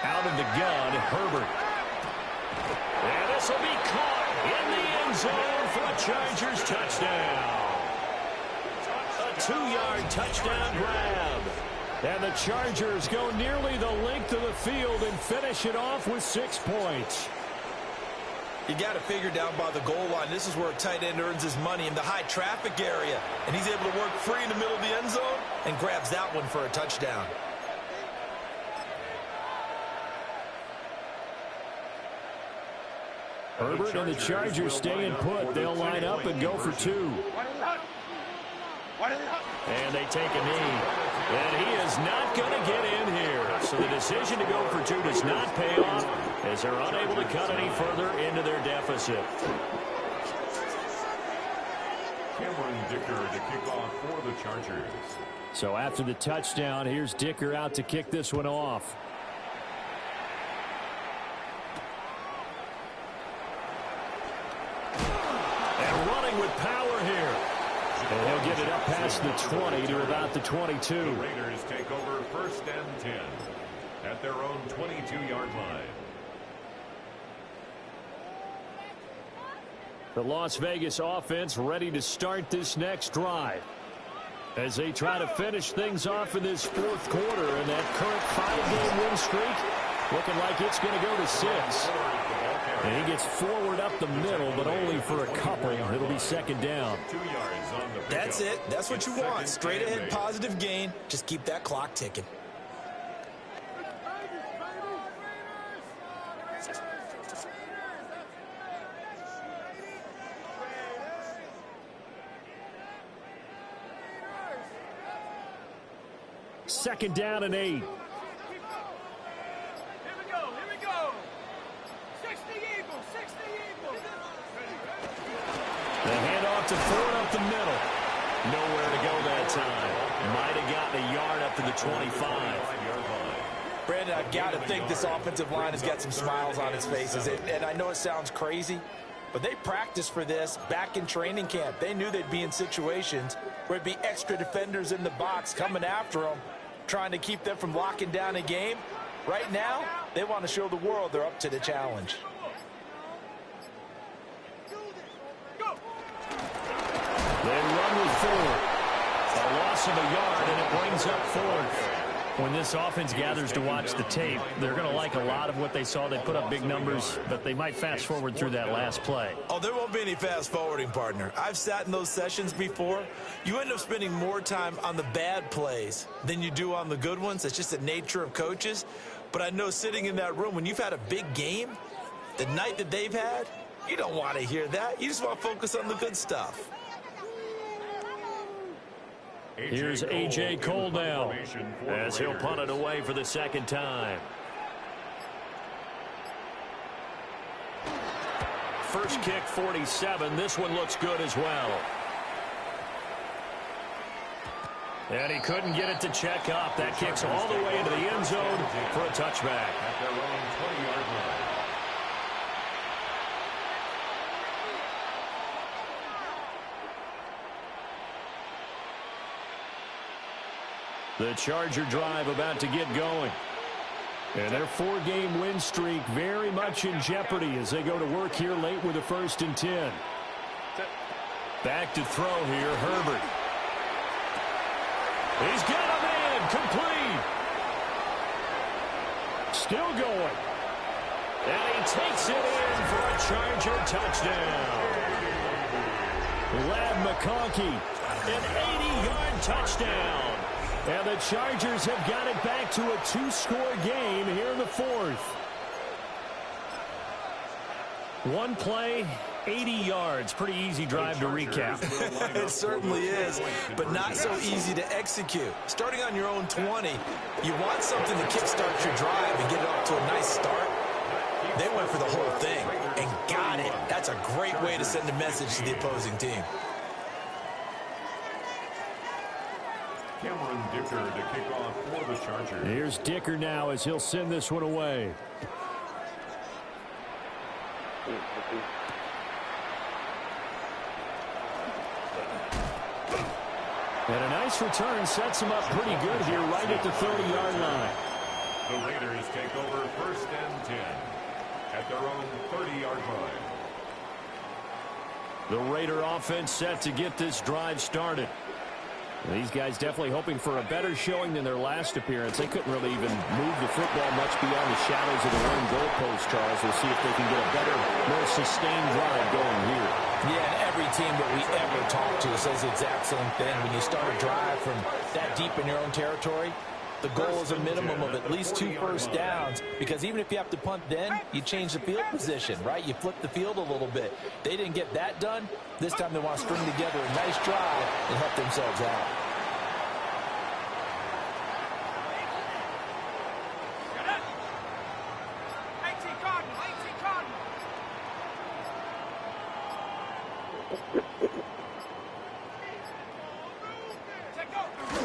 Out of the gun, Herbert. And this will be caught in the end zone for a Chargers touchdown. A 2-yard touchdown grab. And the Chargers go nearly the length of the field and finish it off with 6 points. You got to figure down by the goal line. This is where a tight end earns his money, in the high traffic area. And he's able to work free in the middle of the end zone and grabs that one for a touchdown. Herbert and the Chargers staying put. They'll line up and go for 2. And they take a knee. And he is not going to get in here. So the decision to go for 2 does not pay off, as they're unable to cut any further into their deficit. Cameron Dicker to kick off for the Chargers. So after the touchdown, here's Dicker out to kick this one off. And running with power here. And he'll get it up past the 20 to about the 22. The Raiders take over first and 10 at their own 22-yard line. The Las Vegas offense ready to start this next drive as they try to finish things off in this fourth quarter, and that current 5-game win streak looking like it's going to go to 6. And he gets forward up the middle, but only for a couple. It'll be second down. 2 yards on the pickup. That's it. That's what you want. Straight ahead positive gain. Just keep that clock ticking. Second down and 8. The handoff to Ford up the middle. Nowhere to go that time. Might have gotten a yard up to the 25. Brandon, I've got to think this offensive line has got some smiles on its faces. And I know it sounds crazy, but they practiced for this back in training camp. They knew they'd be in situations where it'd be extra defenders in the box coming after them, trying to keep them from locking down a game. Right now, they want to show the world they're up to the challenge. They run with Ford. A loss of a yard, and it brings up fourth. When this offense gathers to watch the tape, they're going to like a lot of what they saw. They put up big numbers, but they might fast forward through that last play. Oh, there won't be any fast forwarding, partner. I've sat in those sessions before. You end up spending more time on the bad plays than you do on the good ones. It's just the nature of coaches. But I know sitting in that room, when you've had a big game, the night that they've had, you don't want to hear that. You just want to focus on the good stuff. Here's A.J. Cole now as he'll punt it away for the second time. First kick, 47. This one looks good as well. And he couldn't get it to check up. That kicks all the way into the end zone for a touchback. At their own 20-yard line. The Charger drive about to get going. And their 4-game win streak very much in jeopardy as they go to work here late with a 1st and 10. Back to throw here, Herbert. He's got him in, complete. Still going. And he takes it in for a Charger touchdown. Lad McConkey, an 80-yard touchdown. And the Chargers have got it back to a 2-score game here in the 4th. One play, 80 yards. Pretty easy drive to recap. It certainly is, but not so easy to execute. Starting on your own 20, you want something to kickstart your drive and get it off to a nice start. They went for the whole thing and got it. That's a great way to send a message to the opposing team. Cameron Dicker to kick off for the Chargers. Here's Dicker now as he'll send this one away. And a nice return sets him up pretty good here right at the 30-yard line. The Raiders take over 1st and 10 at their own 30-yard line. The Raider offense set to get this drive started. These guys definitely hoping for a better showing than their last appearance. They couldn't really even move the football much beyond the shadows of their own goalpost, Charles. We'll see if they can get a better, more sustained drive going here. Yeah, and every team that we ever talk to says the exact same thing. When you start a drive from that deep in your own territory, the goal is a minimum of at least 2 first downs, because even if you have to punt then, you change the field position, right? You flip the field a little bit. They didn't get that done. This time they want to string together a nice drive and help themselves out.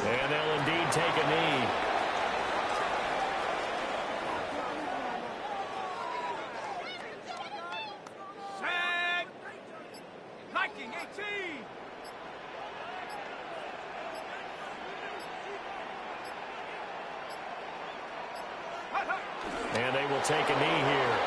And they'll indeed take a knee. And they will take a knee here.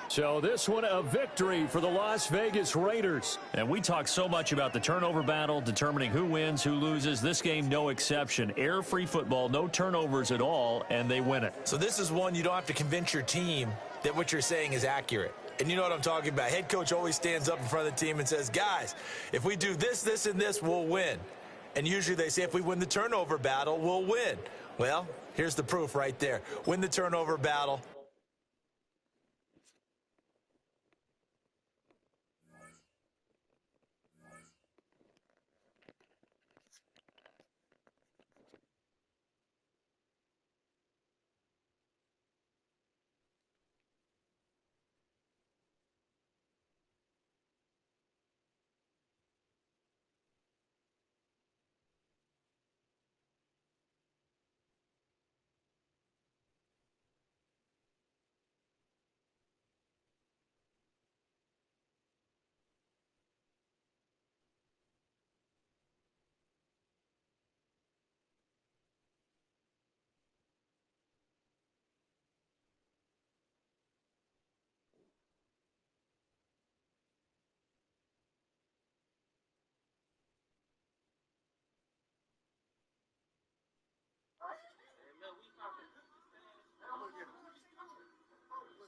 So this one a victory for the Las Vegas Raiders. And we talk so much about the turnover battle, determining who wins, who loses. This game, no exception. Error-free football, no turnovers at all, and they win it. So this is one you don't have to convince your team that what you're saying is accurate. And you know what I'm talking about. Head coach always stands up in front of the team and says, guys, if we do this, this, and this, we'll win. And usually they say if we win the turnover battle, we'll win. Well, here's the proof right there. Win the turnover battle.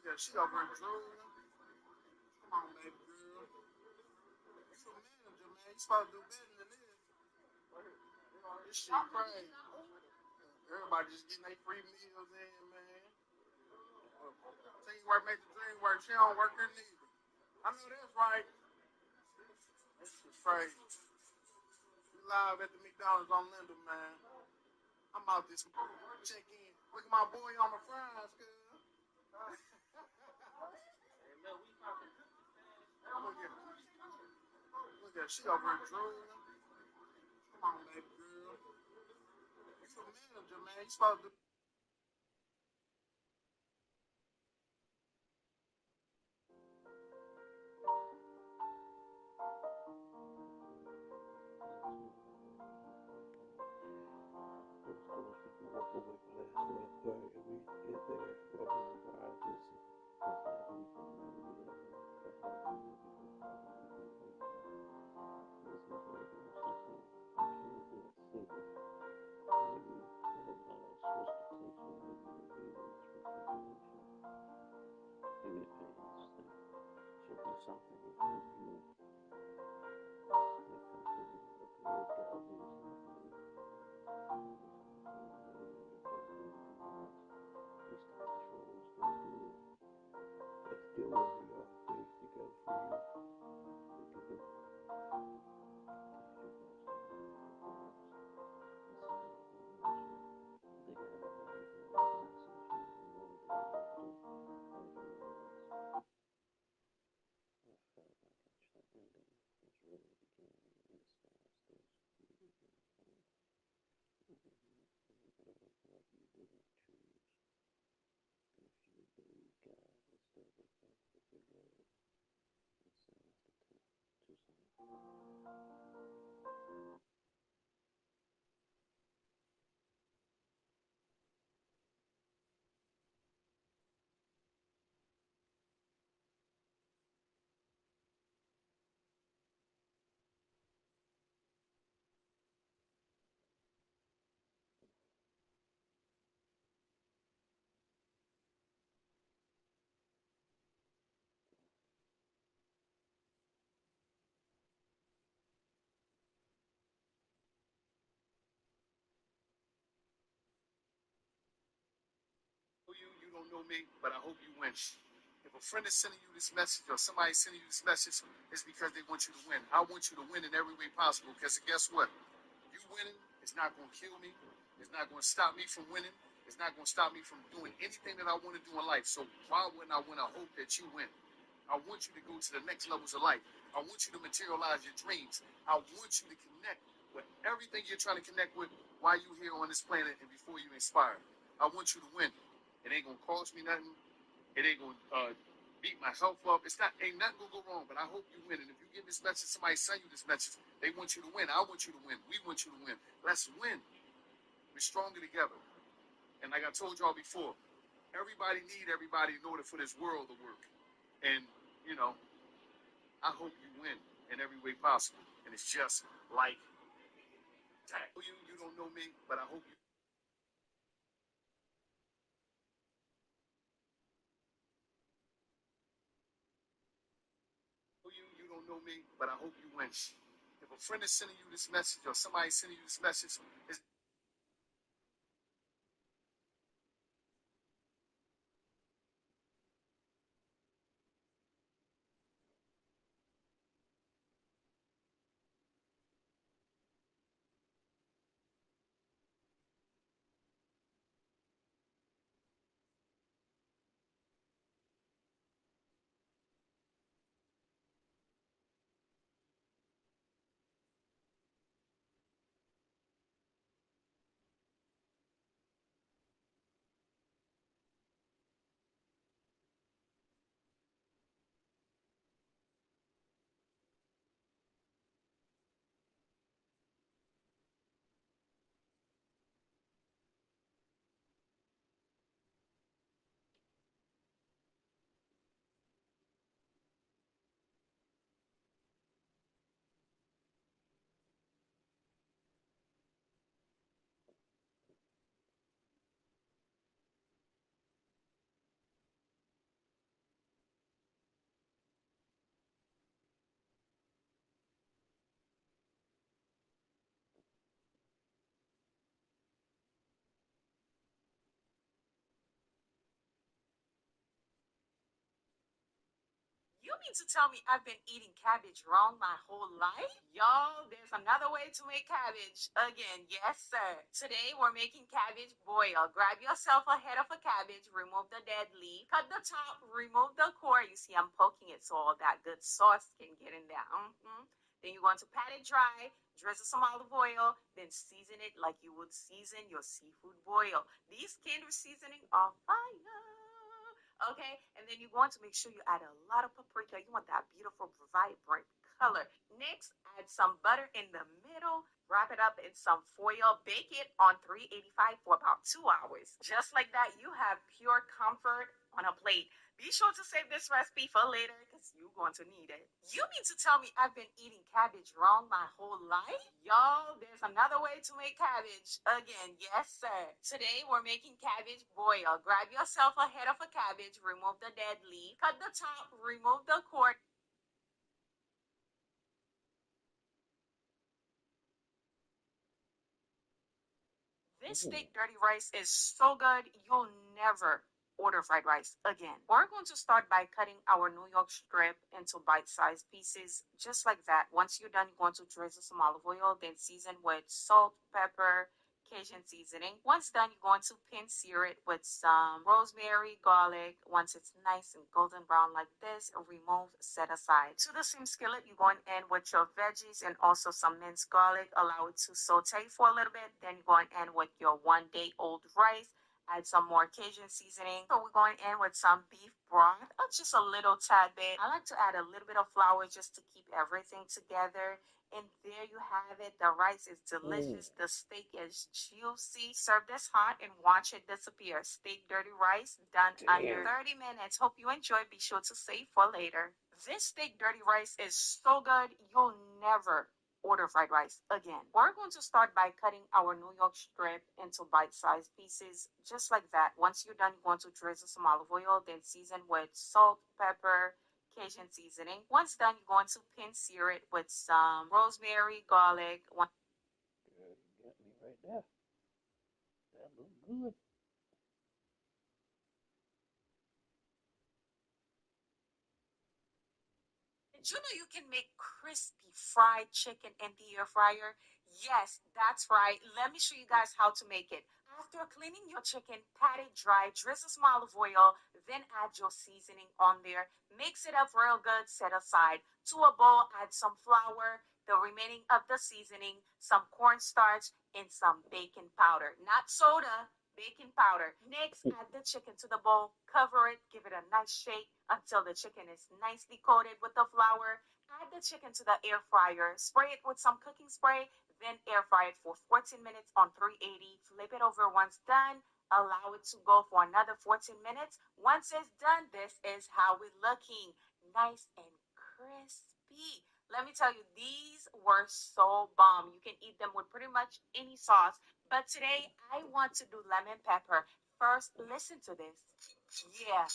at she over here drooling. Come on, baby girl. You the manager, man. You supposed to do better than this. This shit crazy. Everybody just getting their free meals in, man. Teamwork make the dream work. She don't work her neither. I know that's right. This is crazy. We live at the McDonald's on Linda, man. I'm out this check in. Look at my boy on my fries, cuz. Look at she over here drooling. Come on, baby girl. You the manager, man. You supposed to. You don't know me, but I hope you win. If a friend is sending you this message or somebody sending you this message, it's because they want you to win. I want you to win in every way possible because guess what? You winning is not going to kill me. It's not going to stop me from winning. It's not going to stop me from doing anything that I want to do in life. So why wouldn't I win? I hope that you win. I want you to go to the next levels of life. I want you to materialize your dreams. I want you to connect with everything you're trying to connect with while you're here on this planet and before you inspire. I want you to win. It ain't gonna cost me nothing. It ain't gonna beat my health up. Ain't nothing gonna go wrong. But I hope you win. And if you get this message, somebody send you this message. They want you to win. I want you to win. We want you to win. Let's win. We're stronger together. And like I told y'all before, everybody need everybody in order for this world to work. And you know, I hope you win in every way possible. And it's just like that. You don't know me, but I hope you. You don't know me, but I hope you win. If a friend is sending you this message or somebody sending you this message, it's You mean to tell me I've been eating cabbage wrong my whole life? Y'all, there's another way to make cabbage. Again, yes, sir. Today, we're making cabbage boil. Grab yourself a head of a cabbage, remove the dead leaf, cut the top, remove the core. You see, I'm poking it so all that good sauce can get in there. Then you're going to pat it dry, drizzle some olive oil, then season it like you would season your seafood boil. These Kinder seasoning are fire. Okay, and then you're going to make sure you add a lot of paprika. You want that beautiful, vibrant color. Next, add some butter in the middle. Wrap it up in some foil. Bake it on 385 for about 2 hours. Just like that, you have pure comfort on a plate. Be sure to save this recipe for later because you're going to need it. You mean to tell me I've been eating cabbage wrong my whole life? Y'all, there's another way to make cabbage. Again, yes, sir. Today, we're making cabbage boil. Grab yourself a head of a cabbage, remove the dead leaf, cut the top, remove the core. This steak dirty rice is so good, you'll never order fried rice again. We're going to start by cutting our New York strip into bite-sized pieces, just like that. Once you're done, you're going to drizzle some olive oil, then season with salt, pepper, Cajun seasoning. Once done, you're going to pin sear it with some rosemary, garlic. Once it's nice and golden brown like this, remove, set aside. To the same skillet, you're going in with your veggies and also some minced garlic. Allow it to saute for a little bit. Then you're going in with your 1-day-old rice. Add some more Cajun seasoning. So we're going in with some beef broth, just a little tad bit. I like to add a little bit of flour just to keep everything together. And there you have it. The rice is delicious. The steak is juicy. Serve this hot and watch it disappear. Steak dirty rice done under 30 minutes. Hope you enjoy. Be sure to save for later. This steak dirty rice is so good, you'll never order fried rice again. We're going to start by cutting our New York strip into bite-sized pieces, just like that. Once you're done, you're going to drizzle some olive oil, then season with salt, pepper, Cajun seasoning. Once done, you're going to pin sear it with some rosemary, garlic. Good, you got me right there. That looks good. Did you know you can make crispy fried chicken in the air fryer? Yes, that's right. Let me show you guys how to make it. After cleaning your chicken, pat it dry, drizzle some olive oil, then add your seasoning on there. Mix it up real good, set aside. To a bowl, add some flour, the remaining of the seasoning, some cornstarch, and some baking powder. Not soda, baking powder. Next, add the chicken to the bowl, cover it, give it a nice shake until the chicken is nicely coated with the flour. Add the chicken to the air fryer, spray it with some cooking spray, then air fry it for 14 minutes on 380. Flip it over once done. Allow it to go for another 14 minutes. Once it's done, this is how we're looking. Nice and crispy. Let me tell you, these were so bomb. You can eat them with pretty much any sauce. But today, I want to do lemon pepper. First, listen to this. Yeah,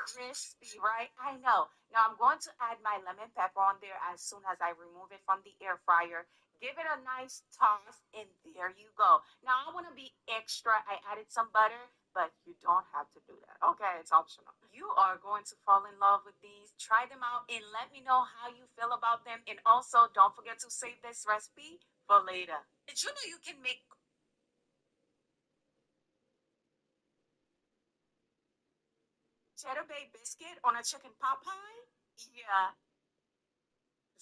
crispy, right? I know. Now I'm going to add my lemon pepper on there as soon as I remove it from the air fryer. Give it a nice toss, and there you go. Now I want to be extra. I added some butter, but you don't have to do that. Okay, it's optional. You are going to fall in love with these. Try them out and let me know how you feel about them. And also, don't forget to save this recipe for later. Did you know you can make cheddar bay biscuit on a chicken pot pie? Yeah,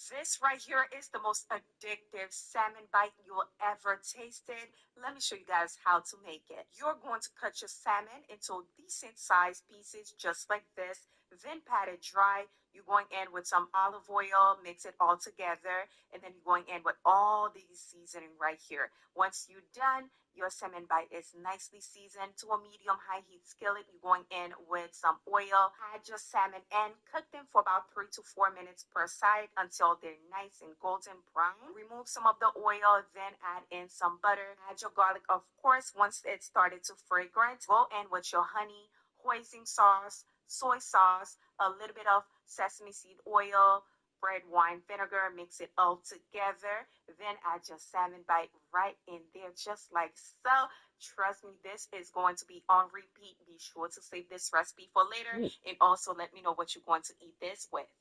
this right here is the most addictive salmon bite you'll ever tasted. Let me show you guys how to make it. You're going to cut your salmon into decent sized pieces just like this, then pat it dry. You're going in with some olive oil, mix it all together, and then you're going in with all these seasoning right here. Once you're done, your salmon bite is nicely seasoned to a medium-high heat skillet. You're going in with some oil. Add your salmon and cook them for about 3 to 4 minutes per side until they're nice and golden brown. Remove some of the oil, then add in some butter. Add your garlic, of course, once it started to fragrant. Go in with your honey, hoisin sauce, soy sauce, a little bit of sesame seed oil, red wine vinegar, mix it all together, then add your salmon bite right in there, just like so. Trust me, this is going to be on repeat. Be sure to save this recipe for later, and also let me know what you're going to eat this with.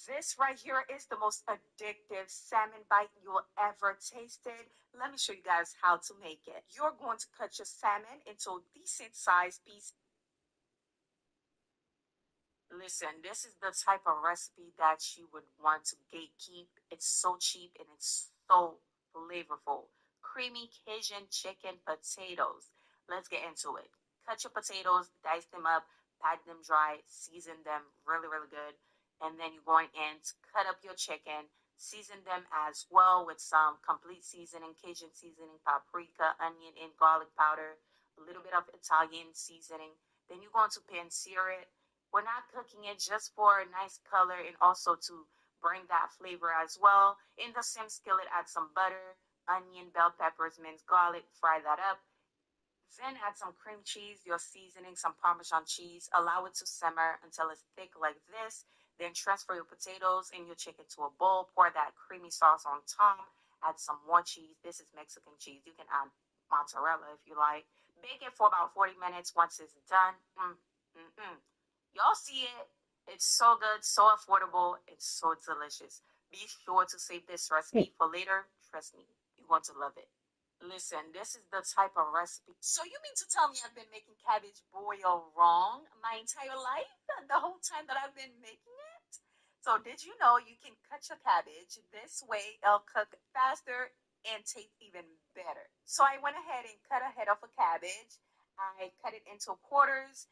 This right here is the most addictive salmon bite you'll ever tasted. Let me show you guys how to make it. You're going to cut your salmon into decent sized pieces. Listen, this is the type of recipe that you would want to gatekeep. It's so cheap and it's so flavorful. Creamy Cajun chicken potatoes. Let's get into it. Cut your potatoes, dice them up, pat them dry, season them really, really good. And then you're going in to cut up your chicken, season them as well with some complete seasoning, Cajun seasoning, paprika, onion, and garlic powder, a little bit of Italian seasoning. Then you're going to pan sear it. We're not cooking it just for a nice color and also to bring that flavor as well. In the same skillet, add some butter, onion, bell peppers, minced garlic, fry that up. Then add some cream cheese, your seasoning, some Parmesan cheese. Allow it to simmer until it's thick like this. Then transfer your potatoes and your chicken to a bowl. Pour that creamy sauce on top. Add some more cheese. This is Mexican cheese. You can add mozzarella if you like. Bake it for about 40 minutes. Once it's done, y'all see it. It's so good, so affordable, it's so delicious. Be sure to save this recipe for later. Trust me, you're going to love it. Listen, this is the type of recipe. So you mean to tell me I've been making cabbage boil wrong my entire life? The whole time that I've been making it? So did you know you can cut your cabbage this way? It'll cook faster and taste even better. So I went ahead and cut a head of a cabbage. I cut it into quarters,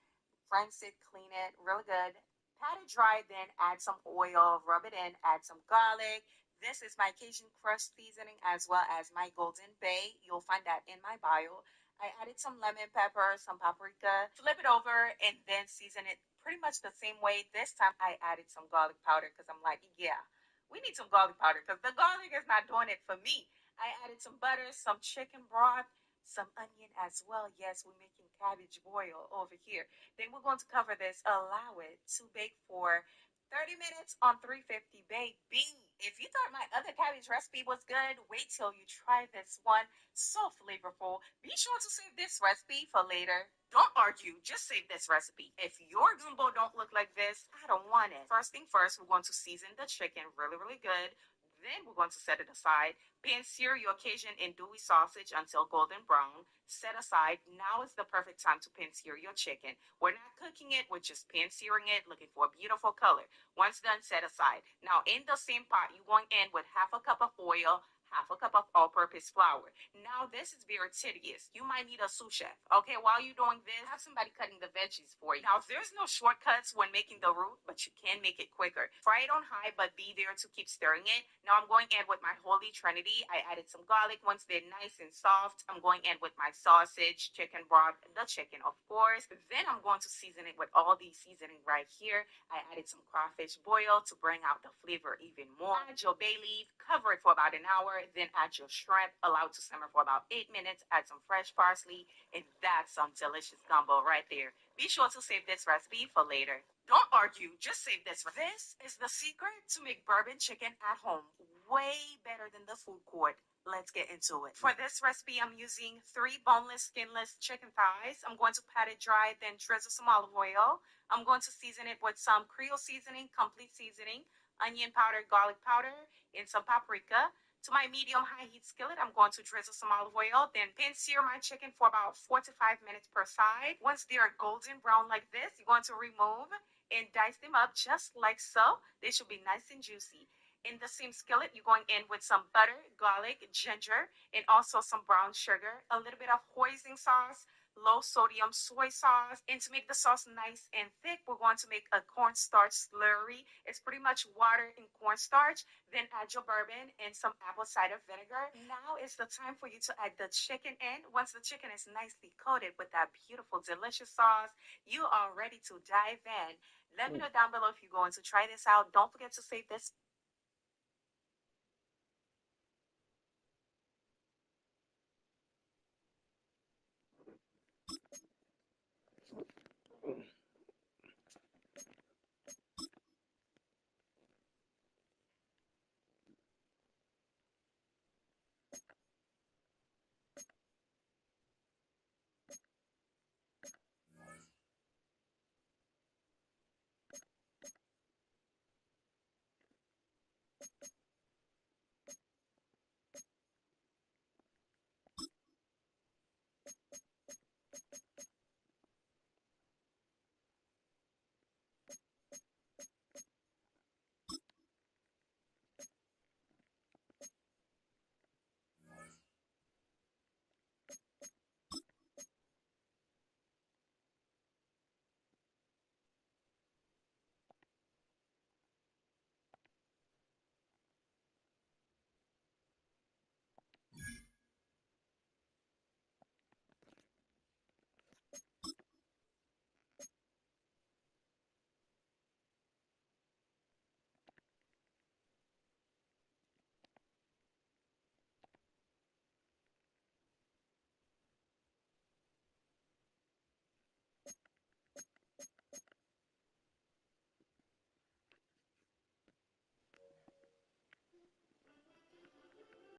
rinse it, clean it, really good. Pat it dry, then add some oil, rub it in, add some garlic. This is my Cajun Crush seasoning as well as my Golden Bay. You'll find that in my bio. I added some lemon pepper, some paprika, flip it over, and then season it pretty much the same way. This time I added some garlic powder because I'm like, yeah, we need some garlic powder because the garlic is not doing it for me. I added some butter, some chicken broth, some onion as well. Yes, we're making cabbage boil over here. Then we're going to cover this, allow it to bake for 30 minutes on 350, baby. If you thought my other cabbage recipe was good, wait till you try this one. So flavorful. Be sure to save this recipe for later. Don't argue, just save this recipe. If your gumbo don't look like this, I don't want it. First thing first, we're going to season the chicken really, really good. Then we're going to set it aside. Pan sear your Cajun andouille sausage until golden brown. Set aside. Now is the perfect time to pan sear your chicken. We're not cooking it, we're just pan searing it, looking for a beautiful color. Once done, set aside. Now in the same pot, you're going in with half a cup of oil, half a cup of all-purpose flour. Now this is very tedious. You might need a sous chef. Okay, while you're doing this, have somebody cutting the veggies for you. Now there's no shortcuts when making the roux, but you can make it quicker. Fry it on high, but be there to keep stirring it. Now I'm going in with my holy trinity. I added some garlic. Once they're nice and soft, I'm going in with my sausage, chicken broth, the chicken of course. Then I'm going to season it with all these seasoning right here. I added some crawfish boil to bring out the flavor even more. Add your bay leaf, cover it for about an hour, then add your shrimp, allow it to simmer for about 8 minutes, add some fresh parsley, and that's some delicious gumbo right there. Be sure to save this recipe for later. Don't argue, just save this. This is the secret to make bourbon chicken at home. Way better than the food court. Let's get into it. For this recipe, I'm using 3 boneless, skinless chicken thighs. I'm going to pat it dry, then drizzle some olive oil. I'm going to season it with some Creole seasoning, complete seasoning, onion powder, garlic powder, and some paprika. To my medium-high heat skillet, I'm going to drizzle some olive oil, then pan sear my chicken for about 4 to 5 minutes per side. Once they are golden brown like this, you're going to remove and dice them up just like so. They should be nice and juicy. In the same skillet, you're going in with some butter, garlic, ginger, and also some brown sugar, a little bit of hoisin sauce, low sodium soy sauce. And to make the sauce nice and thick, we're going to make a cornstarch slurry. It's pretty much water and cornstarch. Then add your bourbon and some apple cider vinegar. Now is the time for you to add the chicken in. Once the chicken is nicely coated with that beautiful, delicious sauce, you are ready to dive in. Let me know down below if you're going to try this out. Don't forget to save this